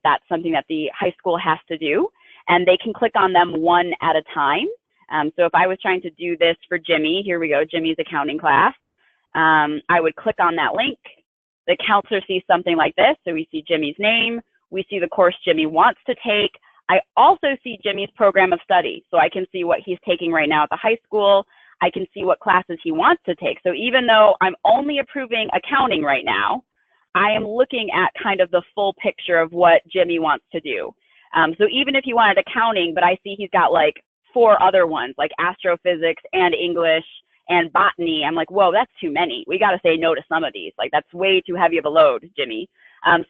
That's something that the high school has to do. And they can click on them one at a time. So if I was trying to do this for Jimmy, here we go, Jimmy's accounting class. I would click on that link. The counselor sees something like this. So we see Jimmy's name. We see the course Jimmy wants to take. I also see Jimmy's program of study. So I can see what he's taking right now at the high school. I can see what classes he wants to take. So even though I'm only approving accounting right now, I am looking at kind of the full picture of what Jimmy wants to do. So even if he wanted accounting, but I see he's got like 4 other ones, like astrophysics and English and botany, I'm like, whoa, that's too many. We got to say no to some of these. Like, that's way too heavy of a load, Jimmy.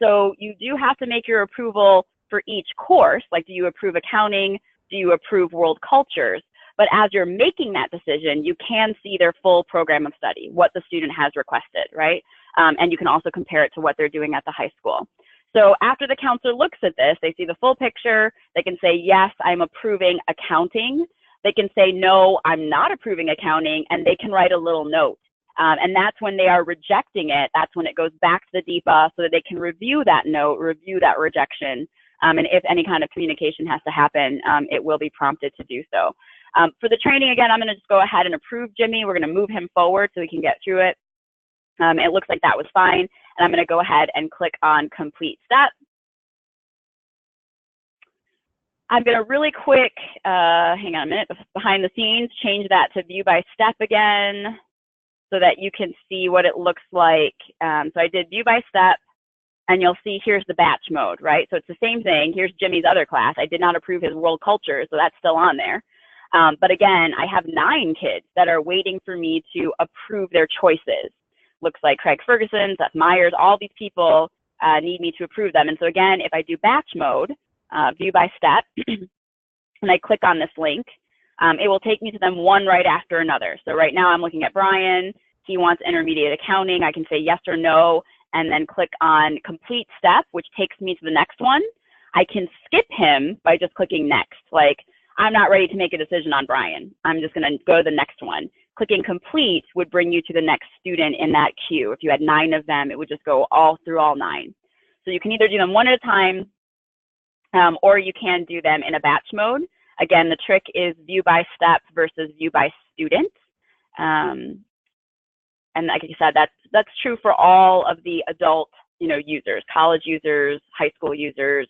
So you do have to make your approval for each course. Like, do you approve accounting? Do you approve world cultures? But as you're making that decision, you can see their full program of study, what the student has requested, right? And you can also compare it to what they're doing at the high school. So after the counselor looks at this, they see the full picture. They can say, yes, I'm approving accounting. They can say, no, I'm not approving accounting, and they can write a little note. And that's when they are rejecting it. That's when it goes back to the DEPA so that they can review that note, review that rejection. And if any kind of communication has to happen, it will be prompted to do so. For the training, again, I'm going to just go ahead and approve Jimmy. We're going to move him forward so we can get through it. It looks like that was fine. And I'm going to go ahead and click on complete step. I'm going to really quick, hang on a minute, behind the scenes, change that to view by step again so that you can see what it looks like. So I did view by step, and you'll see here's the batch mode, right? So it's the same thing. Here's Jimmy's other class. I did not approve his world culture, so that's still on there. But again, I have 9 kids that are waiting for me to approve their choices. Looks like Craig Ferguson, Seth Myers, all these people need me to approve them. And so again, if I do batch mode, view by step, and I click on this link, it will take me to them one right after another. So right now I'm looking at Brian. He wants intermediate accounting. I can say yes or no, and then click on complete step, which takes me to the next one. I can skip him by just clicking next. Like, I'm not ready to make a decision on Brian. I'm just going to go to the next one. Clicking complete would bring you to the next student in that queue. If you had 9 of them, it would just go all through all 9. So you can either do them one at a time, or you can do them in a batch mode. Again, the trick is view by step versus view by student. And like I said, that's true for all of the adult, users, college users, high school users.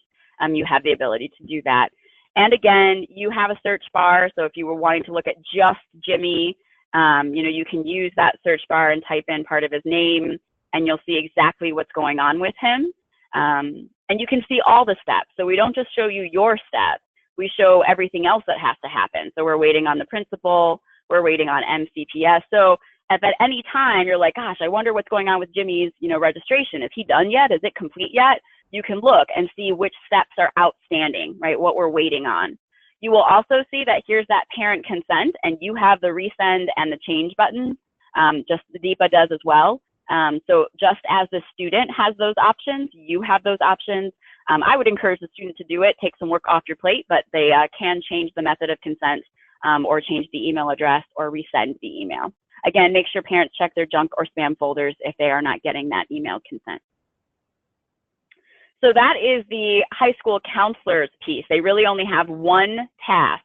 You have the ability to do that. And again, you have a search bar. So if you were wanting to look at just Jimmy, you can use that search bar and type in part of his name, and you'll see exactly what's going on with him. And you can see all the steps. So we don't just show you your step. We show everything else that has to happen. So we're waiting on the principal. We're waiting on MCPS. So if at any time you're like, gosh, I wonder what's going on with Jimmy's, registration. Is he done yet? Is it complete yet? You can look and see which steps are outstanding, right? What we're waiting on. You will also see that here's that parent consent, and you have the resend and the change button, just the DEPA does as well. So just as the student has those options, you have those options. I would encourage the student to do it, take some work off your plate, but they can change the method of consent or change the email address or resend the email. Again, make sure parents check their junk or spam folders if they are not getting that email consent. So that is the high school counselor's piece. They really only have one task,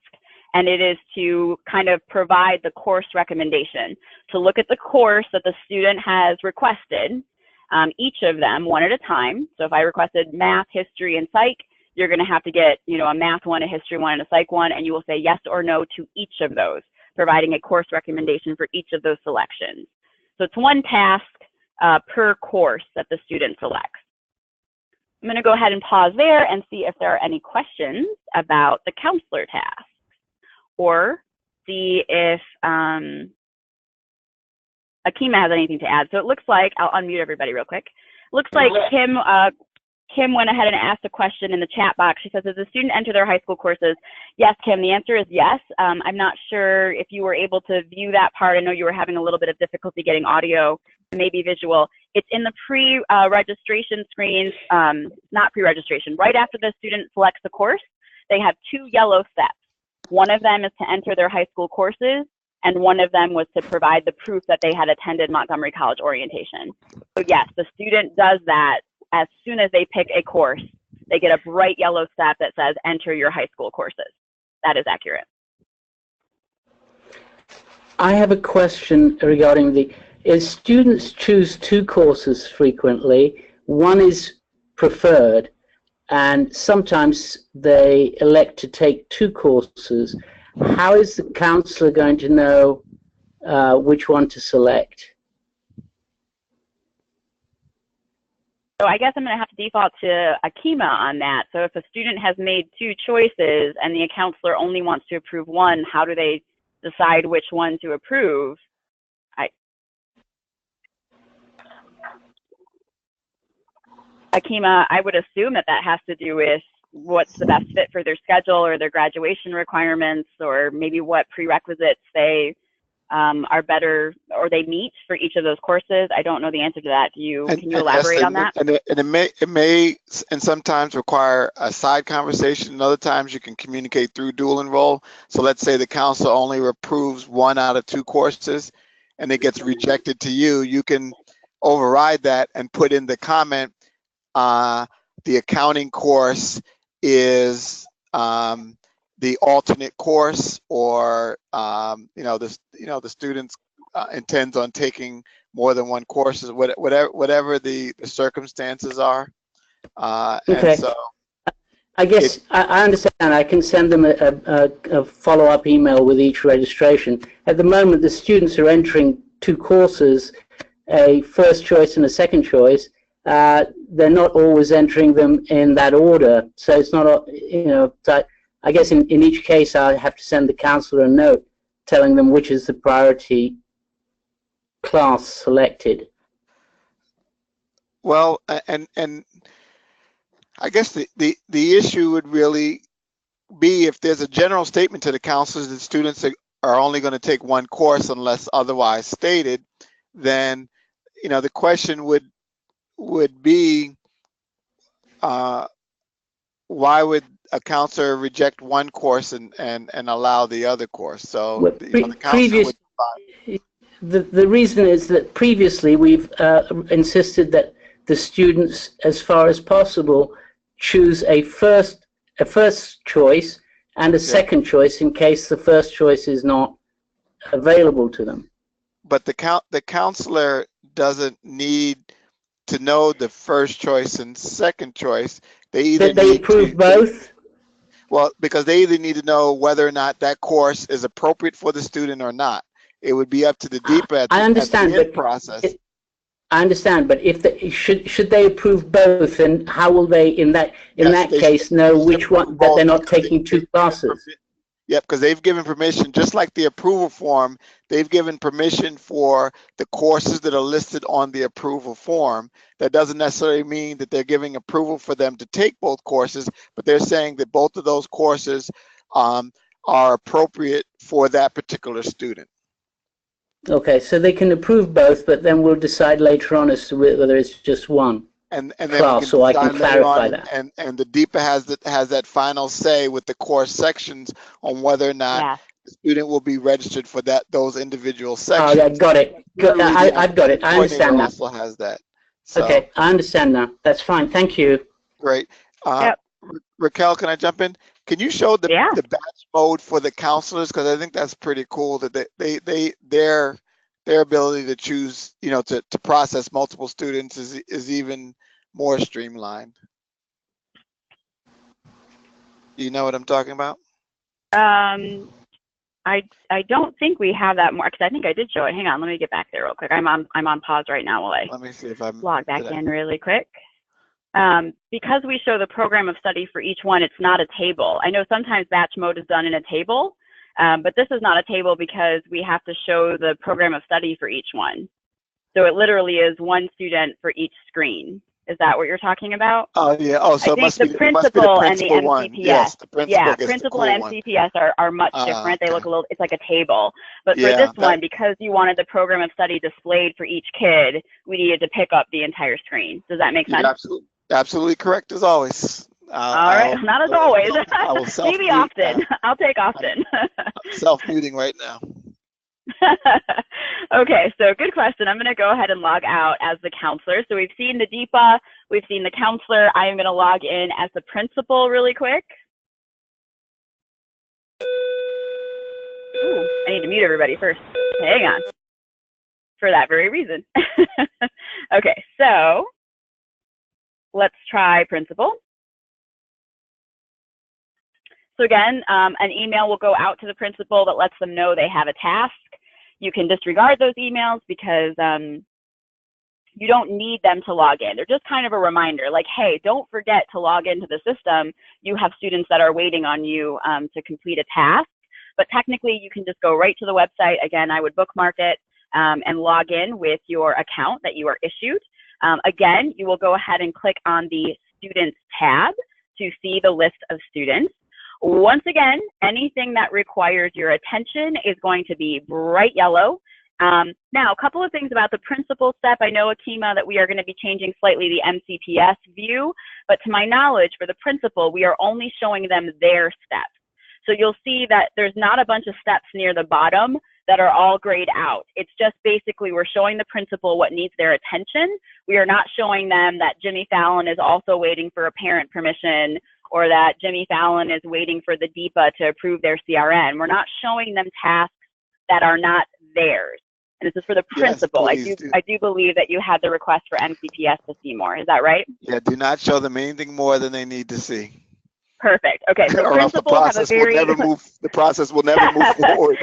and it is to kind of provide the course recommendation, to look at the course that the student has requested, each of them one at a time. So if I requested math, history, and psych, you're going to have to get, you know, a math one, a history one, and a psych one, and you will say yes or no to each of those, providing a course recommendation for each of those selections. So it's one task per course that the student selects. I'm going to go ahead and pause there and see if there are any questions about the counselor task, or see if Akima has anything to add. So it looks like, I'll unmute everybody real quick. Looks like Kim went ahead and asked a question in the chat box. She says, does the student enter their high school courses? Yes, Kim, the answer is yes. I'm not sure if you were able to view that part. I know you were having a little bit of difficulty getting audio, maybe visual. It's in the pre-registration screens, not pre-registration. Right after the student selects the course, they have two yellow steps. One of them is to enter their high school courses, and one of them was to provide the proof that they had attended Montgomery College orientation. So yes, the student does that. As soon as they pick a course, they get a bright yellow step that says enter your high school courses. That is accurate. I have a question regarding is students choose two courses frequently. One is preferred, and sometimes they elect to take two courses. How is the counselor going to know which one to select? So I guess I'm going to have to default to Akima on that. So if a student has made two choices and the counselor only wants to approve one, how do they decide which one to approve? Akima, I would assume that that has to do with what's the best fit for their schedule or their graduation requirements, or maybe what prerequisites they are better or they meet for each of those courses. I don't know the answer to that. Can you elaborate on that? And it may and sometimes require a side conversation, and other times you can communicate through dual enroll. So let's say the counselor only approves one out of two courses and it gets rejected to you. You can override that and put in the comment, the accounting course is the alternate course, or the student intends on taking more than one course, whatever the circumstances are. Okay. And so I guess I understand. I can send them a follow-up email with each registration. At the moment, the students are entering two courses, a first choice and a second choice. They're not always entering them in that order, so it's not, I guess in each case I have to send the counselor a note telling them which is the priority class selected. Well, and I guess the issue would really be if there's a general statement to the counselors that students are only going to take one course unless otherwise stated, then the question would be, why would a counselor reject one course and allow the other course? So the counselor would the reason is that previously we've insisted that the students, as far as possible, choose a first choice and a second choice in case the first choice is not available to them. But the counselor doesn't need to know the first choice and second choice. They approve both? Well, because they either need to know whether or not that course is appropriate for the student or not. It would be up to the DEPA at the end process. I understand, but if should they approve both, and how will they in that case know which one, that they're not taking two classes? Yep, because they've given permission, just like the approval form, they've given permission for the courses that are listed on the approval form. That doesn't necessarily mean that they're giving approval for them to take both courses, but they're saying that both of those courses are appropriate for that particular student. Okay, so they can approve both, but then we'll decide later on as to whether it's just one. And then class, so I can clarify that. And the DEPA has that final say with the course sections on whether or not the student will be registered for those individual sections. Oh, I got it. I've got it. I understand now. Also has that. So. Okay, I understand now. That's fine. Thank you. Great. Yep. Raquel, can I jump in? Can you show the Yeah. the batch mode for the counselors? Because I think that's pretty cool that their ability to choose, to process multiple students is even more streamlined. You know what I'm talking about? I don't think we have that more, because I think I did show it. Hang on, let me get back there real quick. I'm on pause right now while I Let me see if I'm log back in really quick. Because we show the program of study for each one, it's not a table. I know sometimes batch mode is done in a table, but this is not a table because we have to show the program of study for each one. So it literally is one student for each screen. Is that what you're talking about? Oh yeah. Oh, so I think the principal and the one. MCPS. Yes, the principal Yeah, gets principal the cool and one. MCPS are much different. They Okay. look a little, it's like a table. But for Yeah, this one, because you wanted the program of study displayed for each kid, we needed to pick up the entire screen. Does that make sense? You're absolutely correct as always. All right, not as always. I will Maybe often. I'll take often. I'm self-muting right now. Okay, so good question. I'm going to go ahead and log out as the counselor. So we've seen the DEPA, we've seen the counselor. I am going to log in as the principal really quick. Ooh, I need to mute everybody first. Hang on. For that very reason. Okay, so let's try principal. So again, an email will go out to the principal that lets them know they have a task. You can disregard those emails because you don't need them to log in. They're just kind of a reminder, like, hey, don't forget to log into the system. You have students that are waiting on you to complete a task. But technically, you can just go right to the website. Again, I would bookmark it and log in with your account that you are issued. Again, you will go ahead and click on the Students tab to see the list of students. Once again, anything that requires your attention is going to be bright yellow. Now, a couple of things about the principal step. I know, Akima, that we are going to be changing slightly the MCPS view, but to my knowledge, for the principal, we are only showing them their steps. So you'll see that there's not a bunch of steps near the bottom that are all grayed out. It's just basically we're showing the principal what needs their attention. We are not showing them that Jimmy Fallon is also waiting for a parent permission, or that Jimmy Fallon is waiting for the DEPA to approve their CRN. We're not showing them tasks that are not theirs. And this is for the principal. Yes, I do believe that you had the request for MCPS to see more. Is that right? Yeah, do not show them anything more than they need to see. Perfect. Okay, so or else the process will never move forward.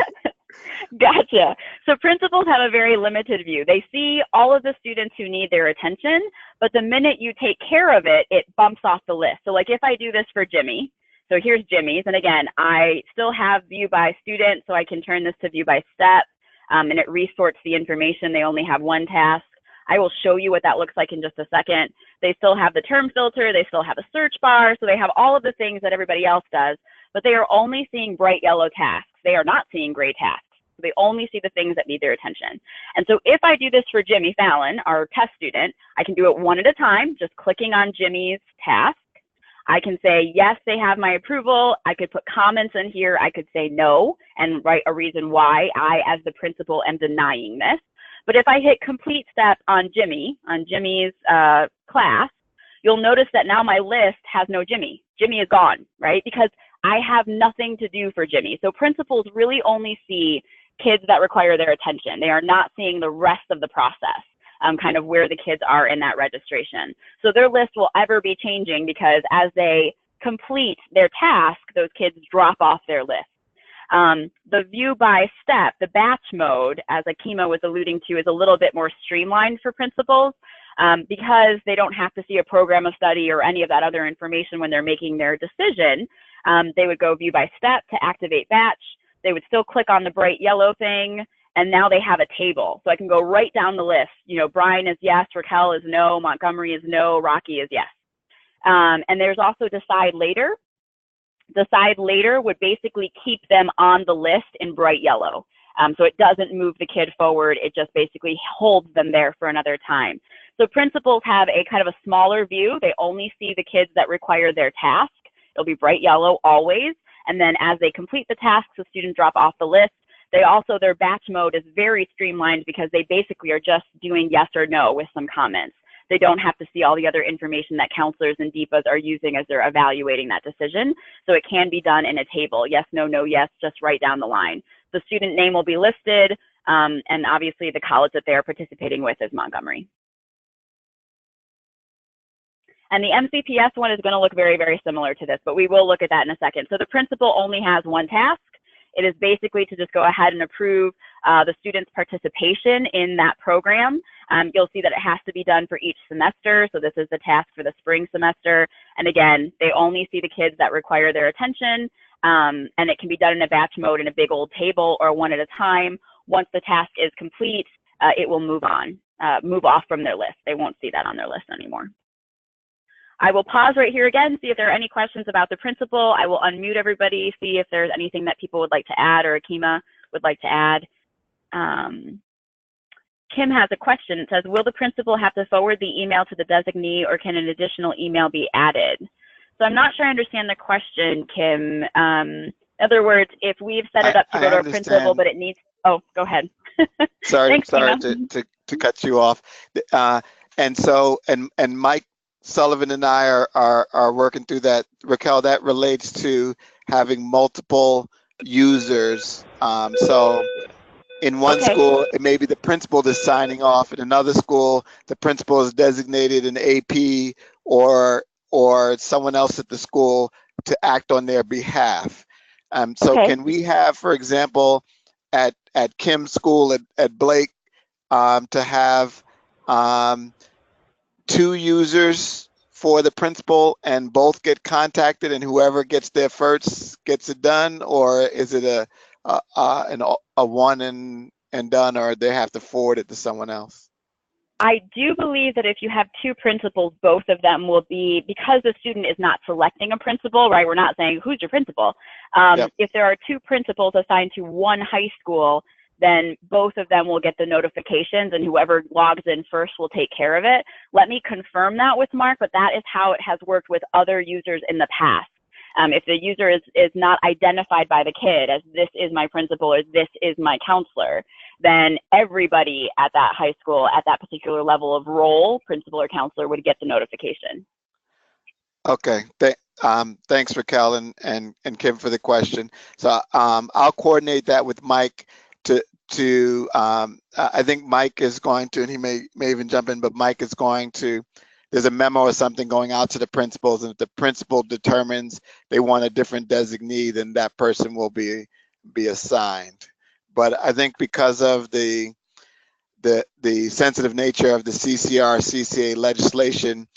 Gotcha. So principals have a very limited view. They see all of the students who need their attention, but the minute you take care of it, it bumps off the list. So like if I do this for Jimmy, so here's Jimmy's, and again, I still have view by student, so I can turn this to view by step, and it resorts the information. They only have one task. I will show you what that looks like in just a second. They still have the term filter, they still have a search bar, so they have all of the things that everybody else does, but they are only seeing bright yellow tasks. They are not seeing gray tasks. They only see the things that need their attention. And so if I do this for Jimmy Fallon, our test student, I can do it one at a time, just clicking on Jimmy's task. I can say, yes, they have my approval. I could put comments in here. I could say no and write a reason why I, as the principal, am denying this. But if I hit complete step on Jimmy's class, you'll notice that now my list has no Jimmy. Jimmy is gone, right? Because I have nothing to do for Jimmy. So principals really only see kids that require their attention. They are not seeing the rest of the process, kind of where the kids are in that registration. So their list will ever be changing because as they complete their task, those kids drop off their list. The view by step, the batch mode, as Akima was alluding to, is a little bit more streamlined for principals because they don't have to see a program of study or any of that other information when they're making their decision. They would go view by step to activate batch. They would still click on the bright yellow thing, and now they have a table. So I can go right down the list. You know, Brian is yes, Raquel is no, Montgomery is no, Rocky is yes. And there's also decide later. Decide later would basically keep them on the list in bright yellow. So it doesn't move the kid forward. It just basically holds them there for another time. So principals have a kind of a smaller view. They only see the kids that require their task. It'll be bright yellow always. And then as they complete the tasks, the students drop off the list. They also, their batch mode is very streamlined because they basically are just doing yes or no with some comments. they don't have to see all the other information that counselors and DEPAs are using as they're evaluating that decision. So it can be done in a table. Yes, no, no, yes, just right down the line. The student name will be listed, and obviously the college that they're participating with is Montgomery. And the MCPS one is going to look very, very similar to this, but we will look at that in a second. So the principal only has one task. It is basically to just go ahead and approve the student's participation in that program. You'll see that it has to be done for each semester. So this is the task for the spring semester. And again, they only see the kids that require their attention. And it can be done in a batch mode in a big old table or one at a time. Once the task is complete, it will move off from their list. They won't see that on their list anymore. I will pause right here again, see if there are any questions about the principal. I will unmute everybody, see if there's anything that people would like to add or Akima would like to add. Kim has a question. It says, will the principal have to forward the email to the designee or can an additional email be added? So I'm not sure I understand the question, Kim. In other words, if we've set it up to go to a principal, but it needs, oh, go ahead. Sorry, Thanks, sorry Kima. to cut you off. And Mike Sullivan and I are working through that. Raquel, that relates to having multiple users. So in one school, it may be the principal that's signing off. In another school, the principal is designated an AP or someone else at the school to act on their behalf. So can we have, for example, at Kim's school at Blake, to have 2 users for the principal and both get contacted and whoever gets there first gets it done? Or is it a one and done, or they have to forward it to someone else? I do believe that if you have 2 principals, both of them will be, because the student is not selecting a principal, right? We're not saying, who's your principal? Yep. If there are 2 principals assigned to one high school, then both of them will get the notifications and whoever logs in first will take care of it. Let me confirm that with Mark, but that is how it has worked with other users in the past. If the user is not identified by the kid as this is my principal or this is my counselor, then everybody at that high school at that particular level of role, principal or counselor, would get the notification. Okay, thanks Raquel and Kim for the question. So I'll coordinate that with Mike to I think Mike is going to, and he may even jump in, but Mike is going to, there's a memo or something going out to the principals, and if the principal determines they want a different designee, then that person will be assigned. But I think because of the sensitive nature of the CCA legislation,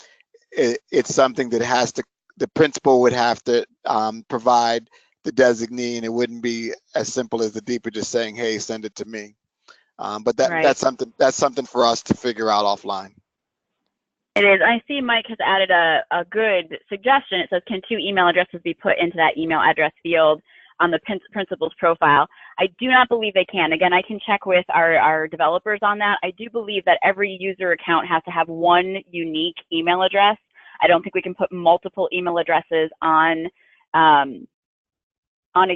it's something that the principal would have to provide the designee, and it wouldn't be as simple as the DEPA just saying, hey, send it to me. But that's something for us to figure out offline. It is. I see Mike has added a good suggestion. It says, can 2 email addresses be put into that email address field on the principal's profile? I do not believe they can. Again, I can check with our developers on that. I do believe that every user account has to have one unique email address. I don't think we can put multiple email addresses on a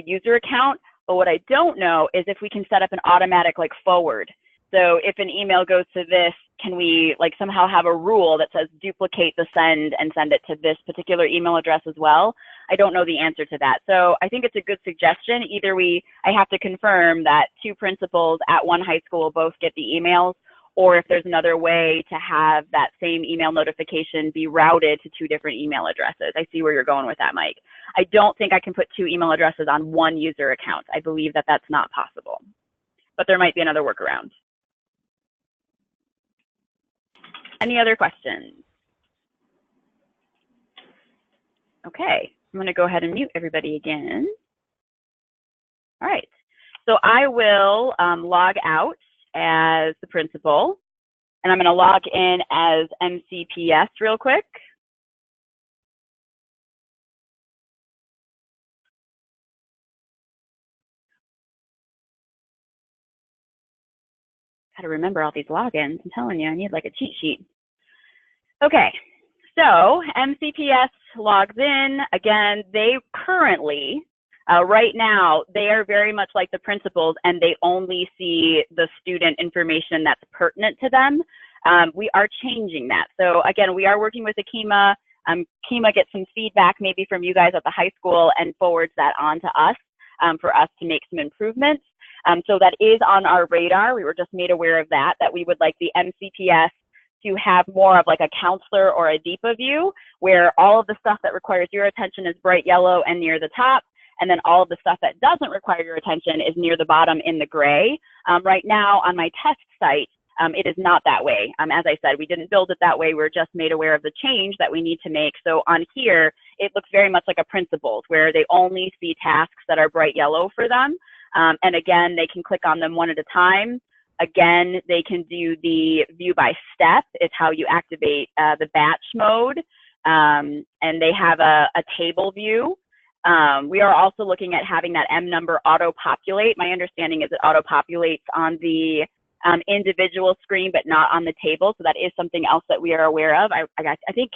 user account. But what I don't know is if we can set up an automatic forward. So if an email goes to this, can we somehow have a rule that says duplicate the send and send it to this particular email address as well? I don't know the answer to that. So I think it's a good suggestion. Either I have to confirm that 2 principals at one high school will both get the emails, or if there's another way to have that same email notification be routed to 2 different email addresses. I see where you're going with that, Mike. I don't think I can put 2 email addresses on one user account. I believe that that's not possible, but there might be another workaround. Any other questions? Okay, I'm going to go ahead and mute everybody again. All right, so I will log out as the principal, and I'm going to log in as MCPS real quick. Got to remember all these logins. I'm telling you, I need a cheat sheet. Okay, so MCPS logs in. Again, they currently, right now, they are very much like the principals, and they only see the student information that's pertinent to them. we are changing that. So again, we are working with Akima. Akima gets some feedback maybe from you guys at the high school and forwards that on to us for us to make some improvements. So that is on our radar. We were just made aware of that we would like the MCPS to have more of like a counselor or a DEPA view, where all of the stuff that requires your attention is bright yellow and near the top, and then all of the stuff that doesn't require your attention is near the bottom in the gray. Right now on my test site, it is not that way. As I said, we didn't build it that way. We're just made aware of the change that we need to make. So on here, it looks very much like a principal's, where they only see tasks that are bright yellow for them. And again, they can click on them one at a time. Again, they can do the view by step. It's how you activate the batch mode. And they have a table view. We are also looking at having that M number auto-populate. My understanding is it auto-populates on the individual screen, but not on the table. So that is something else that we are aware of. I think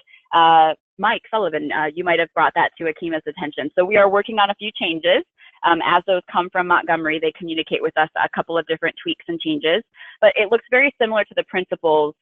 Mike Sullivan, you might have brought that to Akima's attention. So we are working on a few changes. As those come from Montgomery, they communicate with us a couple of different tweaks and changes. But it looks very similar to the principal's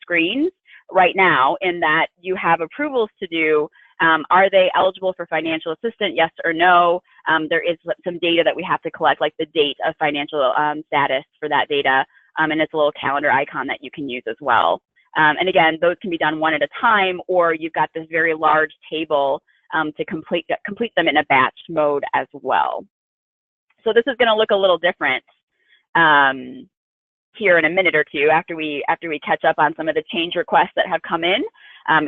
screens right now, in that you have approvals to do. Are they eligible for financial assistance, yes or no? There is some data that we have to collect, like the date of financial status for that data. And it's a little calendar icon that you can use as well. And again, those can be done one at a time, or you've got this very large table to complete them in a batch mode as well. So this is going to look a little different here in a minute or two after we catch up on some of the change requests that have come in.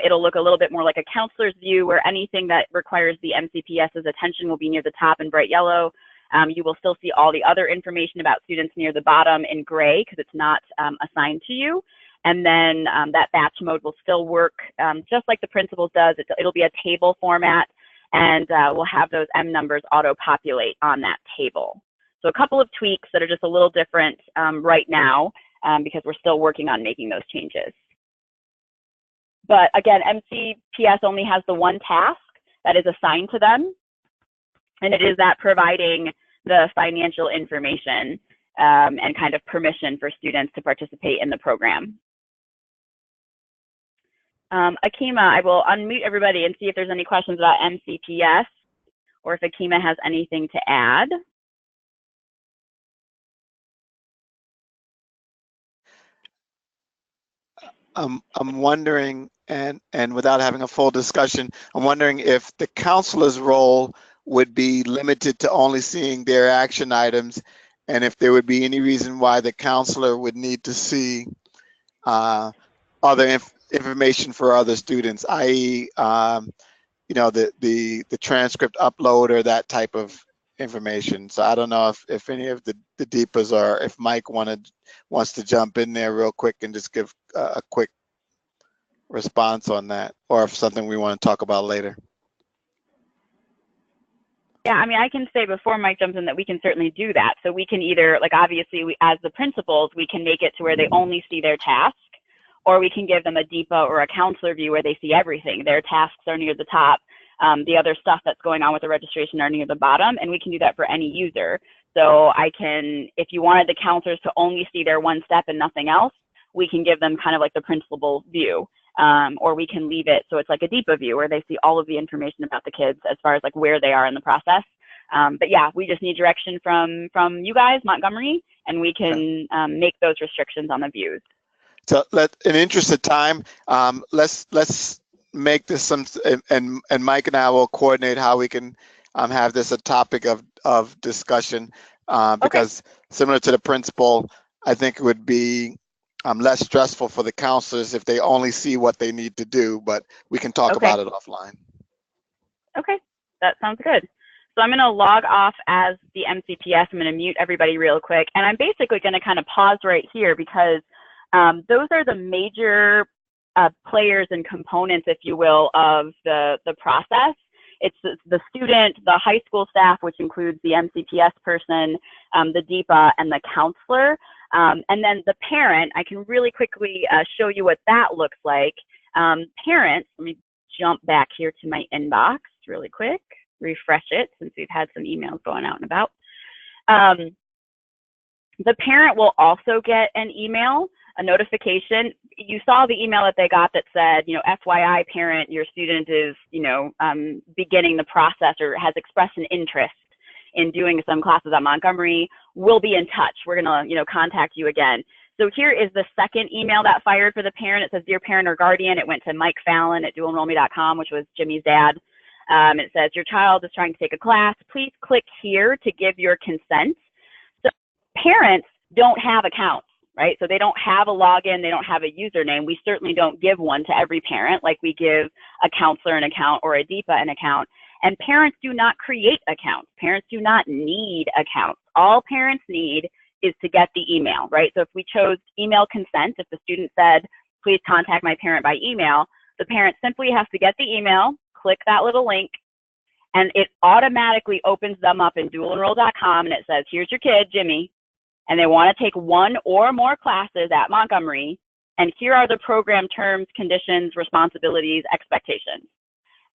It'll look a little bit more like a counselor's view, where anything that requires the MCPS's attention will be near the top in bright yellow. You will still see all the other information about students near the bottom in gray, because it's not assigned to you. And then that batch mode will still work just like the principal does. It'll be a table format, and we'll have those M numbers auto-populate on that table. So a couple of tweaks that are just a little different right now because we're still working on making those changes. But again, MCPS only has the one task that is assigned to them, and it is that providing the financial information and kind of permission for students to participate in the program. Akima, I will unmute everybody and see if there's any questions about MCPS, or if Akima has anything to add. I'm wondering, and without having a full discussion, I'm wondering if the counselor's role would be limited to only seeing their action items, and if there would be any reason why the counselor would need to see other information for other students, i.e., you know, the transcript upload or that type of information. So I don't know if any of the DEPAs, or if Mike wants to jump in there real quick and just give a quick response on that, or if something we want to talk about later. Yeah, I mean, I can say before Mike jumps in that we can certainly do that. So we can either, like, obviously, as the principals, we can make it to where they only see their task, or we can give them a DEPA or a counselor view where they see everything. Their tasks are near the top. The other stuff that's going on with the registration are near the bottom, and we can do that for any user. So I can, if you wanted the counselors to only see their one step and nothing else, we can give them kind of like the principal view. Or we can leave it so it's like a DEPA view where they see all of the information about the kids as far as like where they are in the process. But yeah, we just need direction from you guys, Montgomery, and we can make those restrictions on the views. So in interest of time, let's make this some, and Mike and I will coordinate how we can have this a topic of discussion, because similar to the principal, I think it would be less stressful for the counselors if they only see what they need to do, but we can talk about it offline. Okay, that sounds good. So I'm going to log off as the MCPS. I'm going to mute everybody real quick, and I'm basically going to kind of pause right here because those are the major players and components, if you will, of the process. It's the student, the high school staff, which includes the MCPS person, the DEPA, and the counselor. And then the parent, I can really quickly show you what that looks like. Parents, let me jump back here to my inbox really quick, refresh it since we've had some emails going out and about. The parent will also get an email a notification. You saw the email that they got that said, you know, FYI parent, your student is, you know, beginning the process or has expressed an interest in doing some classes at Montgomery. We'll be in touch. We're going to, you know, contact you again. So here is the second email that fired for the parent. It says, dear parent or guardian. It went to Mike Fallon at dualenrollme.com, which was Jimmy's dad. It says, your child is trying to take a class. Please click here to give your consent. So parents don't have accounts, right? So they don't have a login. They don't have a username. We certainly don't give one to every parent like we give a counselor an account or a DEPA an account. And parents do not create accounts. Parents do not need accounts. All parents need is to get the email, right? So if we chose email consent, if the student said, please contact my parent by email, the parent simply has to get the email, click that little link, and it automatically opens them up in dualenroll.com, and it says, here's your kid, Jimmy, and they want to take one or more classes at Montgomery, and here are the program terms, conditions, responsibilities, expectations.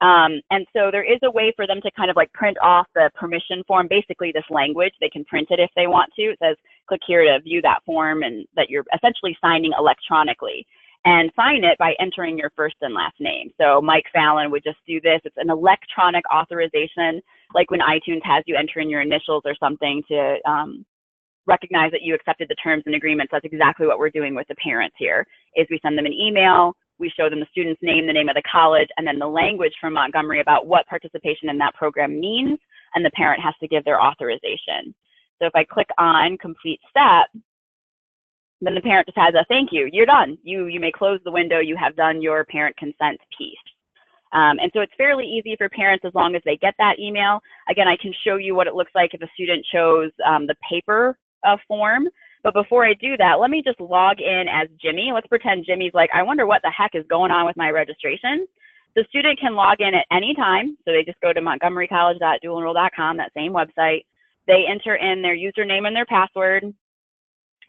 And so there is a way for them to kind of like print off the permission form, basically this language. They can print it if they want to. It says, click here to view that form, and that you're essentially signing electronically. And sign it by entering your first and last name. So Mike Fallon would just do this. It's an electronic authorization, like when iTunes has you enter in your initials or something to recognize that you accepted the terms and agreements. That's exactly what we're doing with the parents here, is we send them an email, we show them the student's name, the name of the college, and then the language from Montgomery about what participation in that program means, and the parent has to give their authorization. So if I click on complete step, then the parent just has a thank you, you're done. You may close the window, you have done your parent consent piece. And so it's fairly easy for parents as long as they get that email. Again, I can show you what it looks like if a student chose the paper form. But before I do that, let me just log in as Jimmy. Let's pretend Jimmy's like, I wonder what the heck is going on with my registration. The student can log in at any time. So they just go to montgomerycollege.dualenroll.com, that same website. They enter in their username and their password.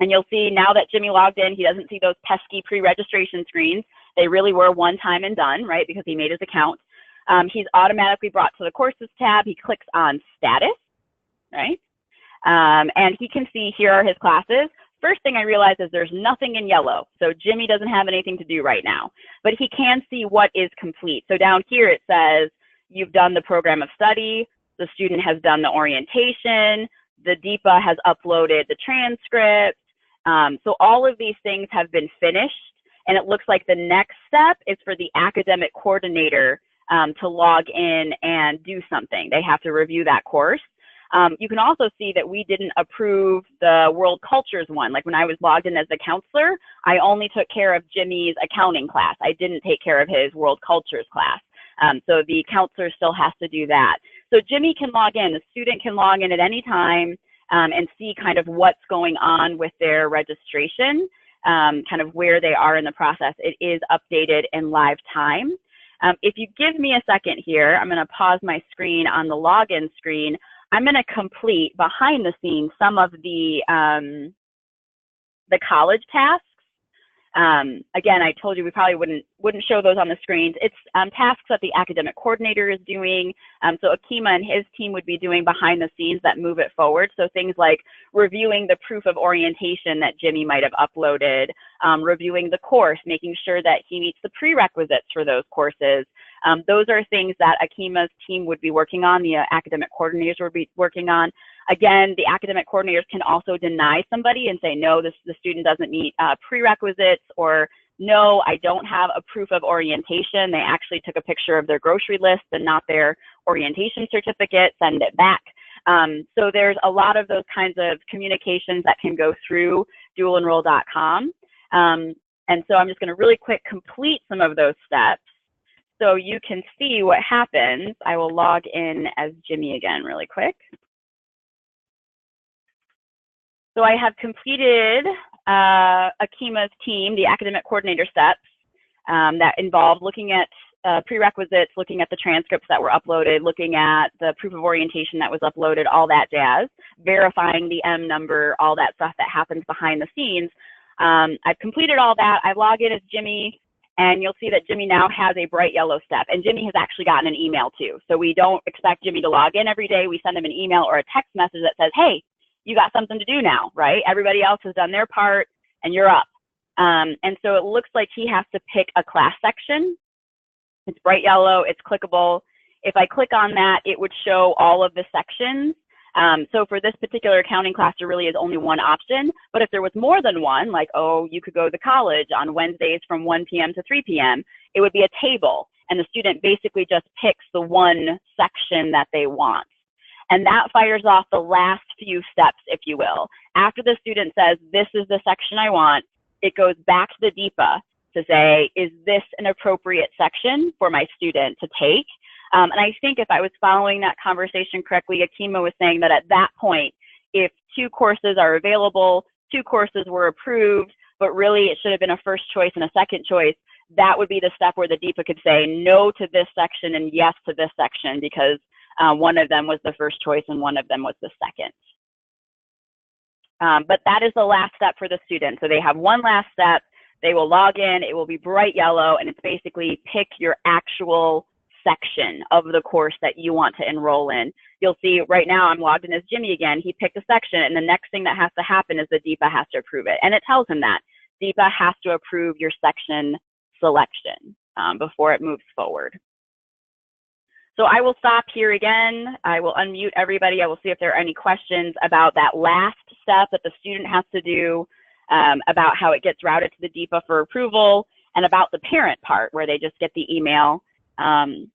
And you'll see now that Jimmy logged in, he doesn't see those pesky pre-registration screens. They really were one time and done, right, because he made his account. He's automatically brought to the courses tab. He clicks on status, right? And he can see here are his classes. First thing I realized is there's nothing in yellow. So Jimmy doesn't have anything to do right now, but he can see what is complete. So down here it says, you've done the program of study, the student has done the orientation, the DEPA has uploaded the transcript. So all of these things have been finished, and it looks like the next step is for the academic coordinator to log in and do something. They have to review that course. You can also see that we didn't approve the World Cultures one. Like when I was logged in as the counselor, I only took care of Jimmy's accounting class. I didn't take care of his World Cultures class. So the counselor still has to do that. So Jimmy can log in. The student can log in at any time and see kind of what's going on with their registration, kind of where they are in the process. It is updated in live time. If you give me a second here, I'm going to pause my screen on the login screen. I'm going to complete behind the scenes some of the college tasks. Again, I told you we probably wouldn't show those on the screens. It's tasks that the academic coordinator is doing. So Akima and his team would be doing behind the scenes that move it forward. So things like reviewing the proof of orientation that Jimmy might have uploaded, reviewing the course, making sure that he meets the prerequisites for those courses. Those are things that Akima's team would be working on, the academic coordinators would be working on. Again, the academic coordinators can also deny somebody and say, no, the student doesn't meet prerequisites, or no, I don't have a proof of orientation. They actually took a picture of their grocery list and not their orientation certificate, send it back. So there's a lot of those kinds of communications that can go through dualenroll.com. And so I'm just going to really quick complete some of those steps so you can see what happens. I will log in as Jimmy again really quick. So I have completed Akima's team, the academic coordinator steps that involve looking at prerequisites, looking at the transcripts that were uploaded, looking at the proof of orientation that was uploaded, all that jazz, verifying the M number, all that stuff that happens behind the scenes. I've completed all that. I log in as Jimmy, and you'll see that Jimmy now has a bright yellow step, and Jimmy has actually gotten an email too. So we don't expect Jimmy to log in every day. We send him an email or a text message that says, hey, you got something to do now, right? Everybody else has done their part and you're up. And so it looks like he has to pick a class section. It's bright yellow, it's clickable. If I click on that, it would show all of the sections. So for this particular accounting class, there really is only one option. But if there was more than one, like, oh, you could go to college on Wednesdays from 1 p.m. to 3 p.m., it would be a table. And the student basically just picks the one section that they want. And that fires off the last few steps, if you will. After the student says, this is the section I want, it goes back to the DEPA to say, is this an appropriate section for my student to take? And I think if I was following that conversation correctly, Akima was saying that at that point, if 2 courses are available, 2 courses were approved, but really it should have been a first choice and a second choice, that would be the step where the DEPA could say no to this section and yes to this section, because one of them was the first choice and one of them was the second. But that is the last step for the student. So they have one last step. They will log in. It will be bright yellow, and it's basically pick your actual section of the course that you want to enroll in. You'll see right now I'm logged in as Jimmy again. He picked a section, and the next thing that has to happen is the DEPA has to approve it. And it tells him that. DEPA has to approve your section selection before it moves forward. So I will stop here again. I will unmute everybody. I will see if there are any questions about that last step that the student has to do, about how it gets routed to the DEPA for approval, and about the parent part where they just get the email and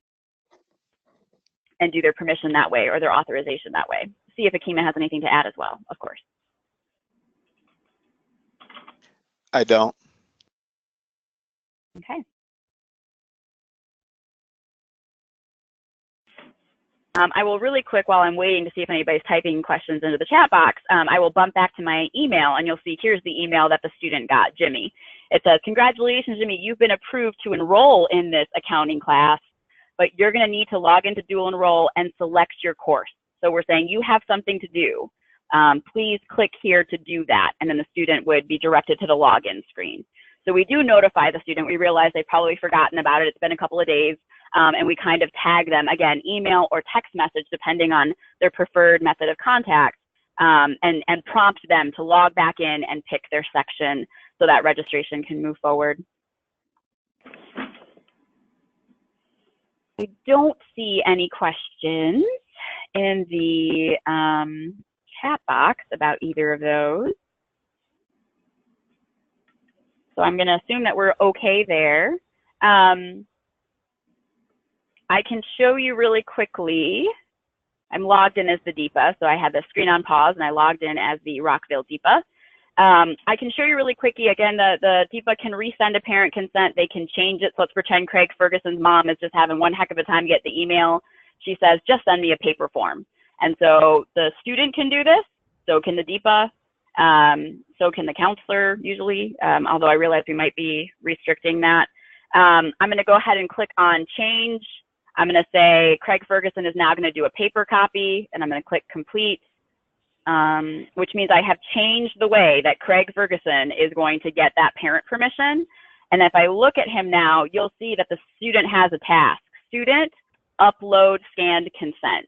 do their permission that way or their authorization that way. See if Akima has anything to add as well, of course. I don't. Okay. I will really quick, while I'm waiting to see if anybody's typing questions into the chat box, I will bump back to my email, and you'll see here's the email that the student got, Jimmy. It says, congratulations, Jimmy, you've been approved to enroll in this accounting class, but you're going to need to log into dual enroll and select your course. So we're saying you have something to do. Please click here to do that, and then the student would be directed to the login screen. So we do notify the student. We realize they've probably forgotten about it. It's been a couple of days. And we kind of tag them, again, email or text message, depending on their preferred method of contact, and prompt them to log back in and pick their section so that registration can move forward. I don't see any questions in the chat box about either of those. So I'm going to assume that we're okay there. I can show you really quickly. I'm logged in as the DEPA, so I had the screen on pause and I logged in as the Rockville DEPA. I can show you really quickly, again, the DEPA can resend a parent consent. They can change it. So let's pretend Craig Ferguson's mom is just having one heck of a time getting the email. She says, just send me a paper form. And so the student can do this, so can the DEPA, so can the counselor usually, although I realize we might be restricting that. I'm going to go ahead and click on change. I'm going to say Craig Ferguson is now going to do a paper copy, and I'm going to click complete, which means I have changed the way that Craig Ferguson is going to get that parent permission. And if I look at him now, you'll see that the student has a task. Student, upload scanned consent.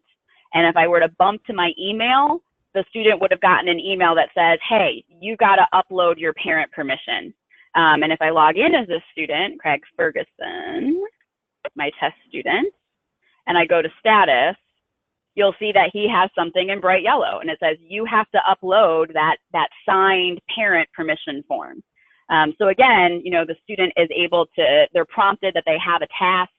And if I were to bump to my email, the student would have gotten an email that says, hey, you got to upload your parent permission. And if I log in as a student, Craig Ferguson, my test student, and I go to status, you'll see that he has something in bright yellow, and it says you have to upload that signed parent permission form. So again, you know, the student is able to, they're prompted that they have a task.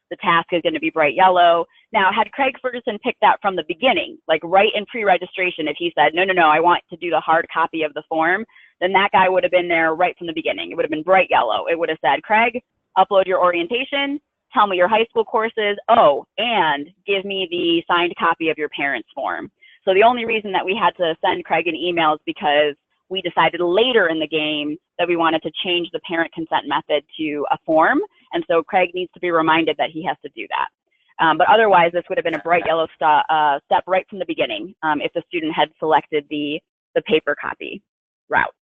The task is going to be bright yellow. Now, had Craig Ferguson picked that from the beginning, like right in pre-registration, if he said, no, I want to do the hard copy of the form, then that guy would have been there right from the beginning. It would have been bright yellow. It would have said, Craig, upload your orientation, tell me your high school courses, oh, and give me the signed copy of your parents' form. So the only reason that we had to send Craig an email is because we decided later in the game that we wanted to change the parent consent method to a form. And so Craig needs to be reminded that he has to do that. But otherwise, this would have been a bright yellow step right from the beginning if the student had selected the paper copy route.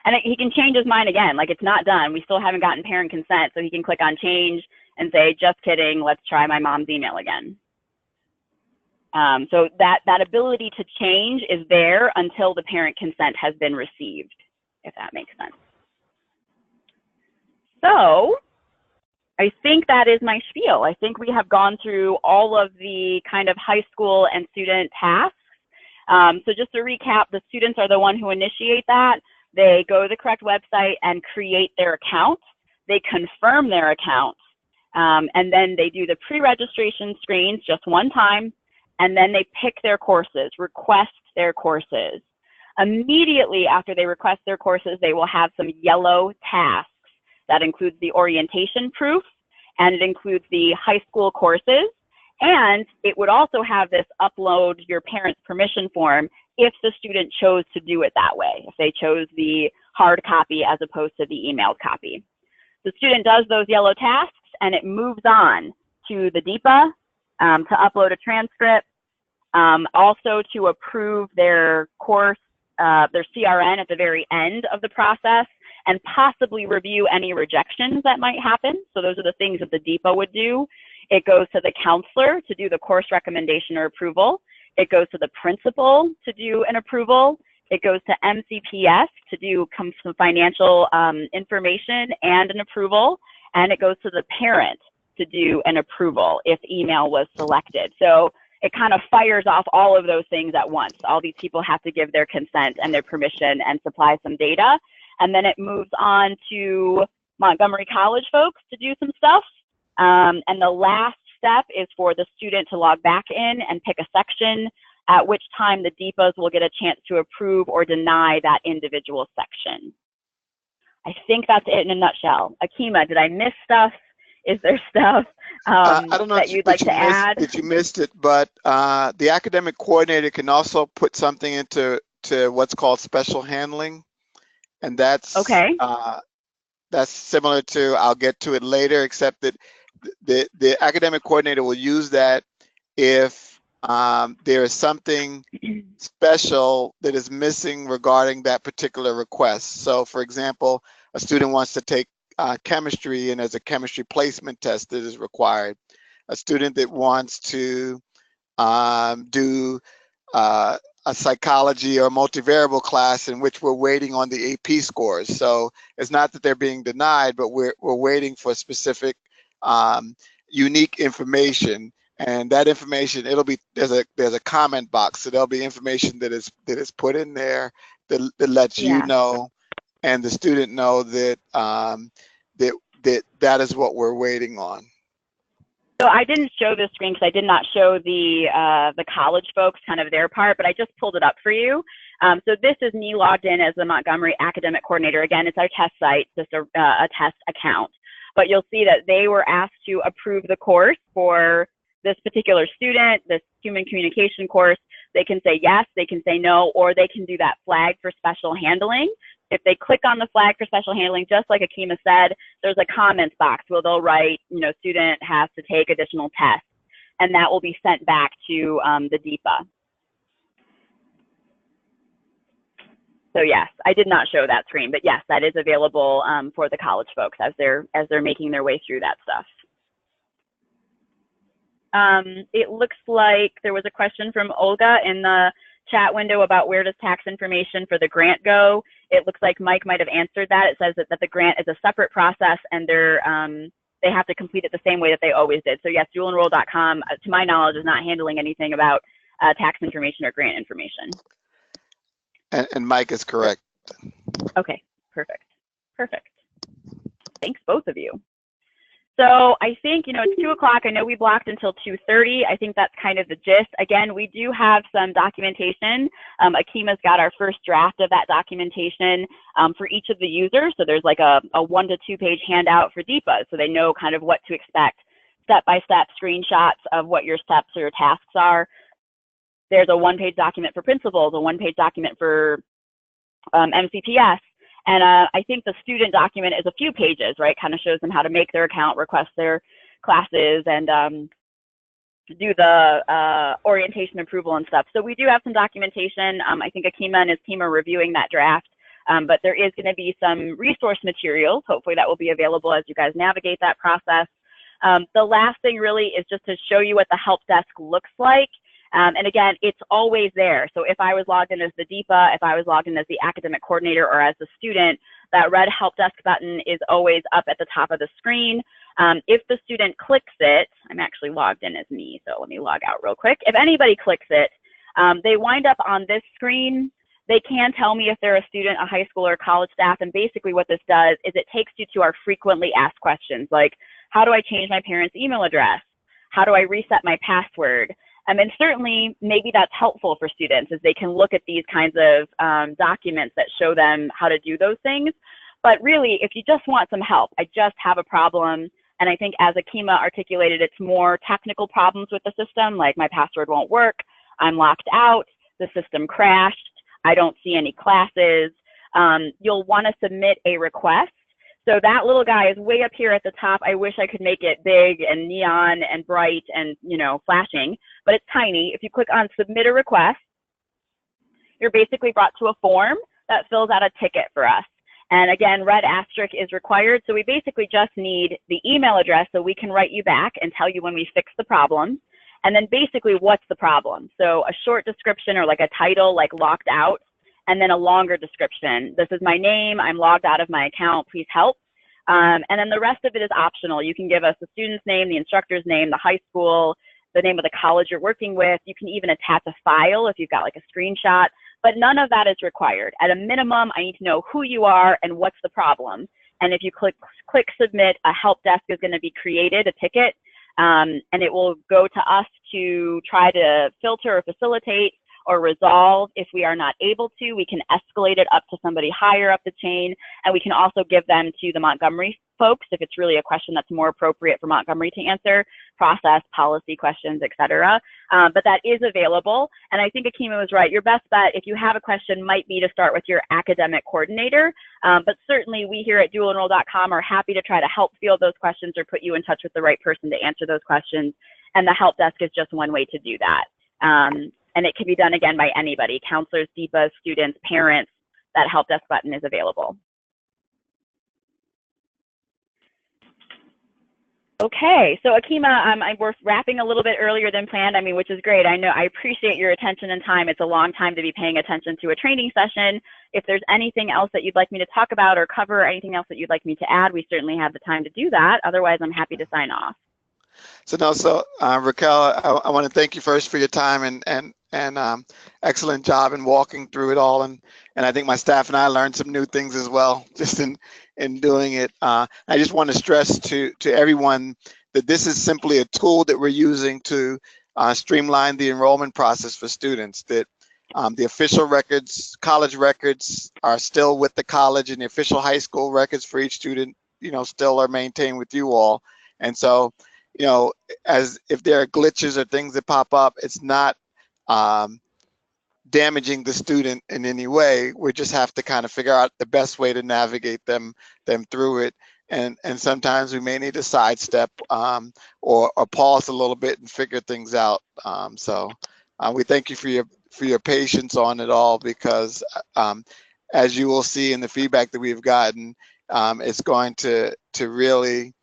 And he can change his mind again, like it's not done. We still haven't gotten parent consent, so he can click on change and say, just kidding, let's try my mom's email again. So that ability to change is there until the parent consent has been received, if that makes sense. So I think that is my spiel. I think we have gone through all of the kind of high school and student tasks. So just to recap, the students are the one who initiate that. They go to the correct website and create their account. They confirm their account. And then they do the pre-registration screens just one time. And then they pick their courses, request their courses. Immediately after they request their courses, they will have some yellow tasks. That includes the orientation proof, and it includes the high school courses. And it would also have this upload your parents' permission form if the student chose to do it that way, if they chose the hard copy as opposed to the emailed copy. The student does those yellow tasks, and it moves on to the DEPA to upload a transcript, also to approve their course, their CRN at the very end of the process, and possibly review any rejections that might happen. So those are the things that the DEPA would do. It goes to the counselor to do the course recommendation or approval. It goes to the principal to do an approval. It goes to MCPS to do some financial information and an approval. And it goes to the parent to do an approval if email was selected. So it kind of fires off all of those things at once. All these people have to give their consent and their permission and supply some data. And then it moves on to Montgomery College folks to do some stuff. And the last step is for the student to log back in and pick a section, at which time the DEPAs will get a chance to approve or deny that individual section. I think that's it in a nutshell. Akima, did I miss stuff? Is there stuff I don't know that you'd like to add? If you missed it, but the academic coordinator can also put something into what's called special handling. And that's okay. That's similar to, I'll get to it later, except that the academic coordinator will use that if there is something special that is missing regarding that particular request. So for example, a student wants to take chemistry, and there's a chemistry placement test that is required. A student that wants to do a psychology or multivariable class in which we're waiting on the AP scores. So it's not that they're being denied, but we're waiting for specific unique information. And that information, there's a comment box, so there'll be information that is put in there that lets you know and the student know that that is what we're waiting on. So I didn't show this screen because I did not show the college folks kind of their part, but I just pulled it up for you. So this is me logged in as the Montgomery Academic Coordinator. Again, it's our test site, just a test account. But you'll see that they were asked to approve the course for this particular student, this human communication course. They can say yes, they can say no, or they can do that flag for special handling. If they click on the flag for special handling, just like Akima said, there's a comments box where they'll write, student has to take additional tests, and that will be sent back to the DEPA. So yes, I did not show that screen, but yes, that is available for the college folks as they're making their way through that stuff. It looks like there was a question from Olga in the chat window about where does tax information for the grant go. It looks like Mike might have answered that. It says that the grant is a separate process, and they have to complete it the same way that they always did. So yes, dualenroll.com, to my knowledge, is not handling anything about tax information or grant information. And Mike is correct. Okay, perfect. Perfect. Thanks, both of you. So I think, it's 2 o'clock. I know we blocked until 2:30. I think that's kind of the gist. Again, we do have some documentation. Akima's got our first draft of that documentation for each of the users. So there's like a 1 to 2 page handout for DEPA, so they know kind of what to expect, step-by-step screenshots of what your steps or your tasks are. There's a 1-page document for principals, a 1-page document for MCPS. And I think the student document is a few pages, right? Kind of shows them how to make their account, request their classes, and do the orientation approval and stuff. So we do have some documentation. I think Akima and his team are reviewing that draft, but there is going to be some resource materials. Hopefully that will be available as you guys navigate that process. The last thing really is just to show you what the help desk looks like. And again, it's always there. So if I was logged in as the DEPA, if I was logged in as the academic coordinator or as the student, that red help desk button is always up at the top of the screen. If the student clicks it, I'm actually logged in as me, so let me log out real quick. If anybody clicks it, they wind up on this screen. They can tell me if they're a student, a high school, or college staff, and basically what this does is it takes you to our frequently asked questions, like, how do I change my parents' email address? How do I reset my password? And certainly, maybe that's helpful for students, as they can look at these kinds of documents that show them how to do those things. But really, if you just want some help, I just have a problem, and I think as Akima articulated, it's more technical problems with the system, like my password won't work, I'm locked out, the system crashed, I don't see any classes. You'll want to submit a request. So that little guy is way up here at the top. I wish I could make it big and neon and bright and, you know, flashing, but it's tiny. If you click on submit a request, you're basically brought to a form that fills out a ticket for us. And again, red asterisk is required. So we basically just need the email address so we can write you back and tell you when we fix the problem. And then basically, what's the problem? So a short description, or like a title, like locked out, and then a longer description. This is my name, I'm logged out of my account, please help. And then the rest of it is optional. You can give us the student's name, the instructor's name, the high school, the name of the college you're working with. You can even attach a file if you've got like a screenshot, but none of that is required. At a minimum, I need to know who you are and what's the problem. And if you click submit, a help desk is going to be created, a ticket, and it will go to us to try to filter or facilitate or resolve. If we are not able to, we can escalate it up to somebody higher up the chain, and we can also give them to the Montgomery folks if it's really a question that's more appropriate for Montgomery to answer, process, policy questions, etc. But that is available, and I think Akima was right. Your best bet, if you have a question, might be to start with your academic coordinator, but certainly we here at dualenroll.com are happy to try to help field those questions or put you in touch with the right person to answer those questions, and the help desk is just one way to do that. And it can be done, again, by anybody, counselors, DEPAs, students, parents. That help desk button is available. Okay, so Akima, we're wrapping a little bit earlier than planned, which is great. I know, I appreciate your attention and time. It's a long time to be paying attention to a training session. If there's anything else that you'd like me to talk about or cover, or anything else that you'd like me to add, we certainly have the time to do that. Otherwise, I'm happy to sign off. Raquel, I want to thank you first for your time and excellent job in walking through it all. And I think my staff and I learned some new things as well, just in doing it. I just want to stress to everyone that this is simply a tool that we're using to streamline the enrollment process for students, that the official records, college records are still with the college, and the official high school records for each student, still are maintained with you all. And so, as if there are glitches or things that pop up, it's not damaging the student in any way. We just have to kind of figure out the best way to navigate them through it. And sometimes we may need to sidestep or pause a little bit and figure things out. So we thank you for your patience on it all, because as you will see in the feedback that we've gotten, it's going to really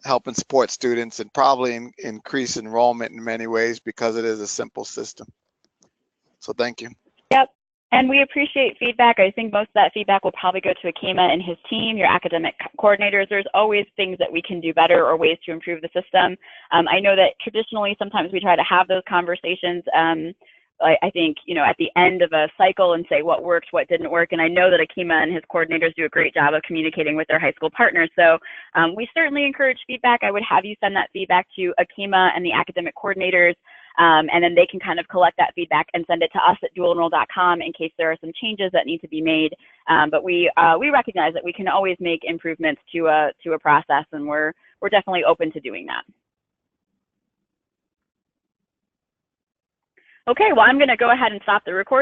help and support students, and probably increase enrollment in many ways, because it is a simple system. So thank you. Yep, and we appreciate feedback. I think most of that feedback will probably go to Akima and his team, your academic coordinators. There's always things that we can do better or ways to improve the system. I know that traditionally sometimes we try to have those conversations I think, at the end of a cycle and say what worked, what didn't work. And I know that Akima and his coordinators do a great job of communicating with their high school partners. So we certainly encourage feedback. I would have you send that feedback to Akima and the academic coordinators, and then they can kind of collect that feedback and send it to us at dualenroll.com in case there are some changes that need to be made. But we recognize that we can always make improvements to a process, and we're definitely open to doing that. Okay, well, I'm going to go ahead and stop the recording.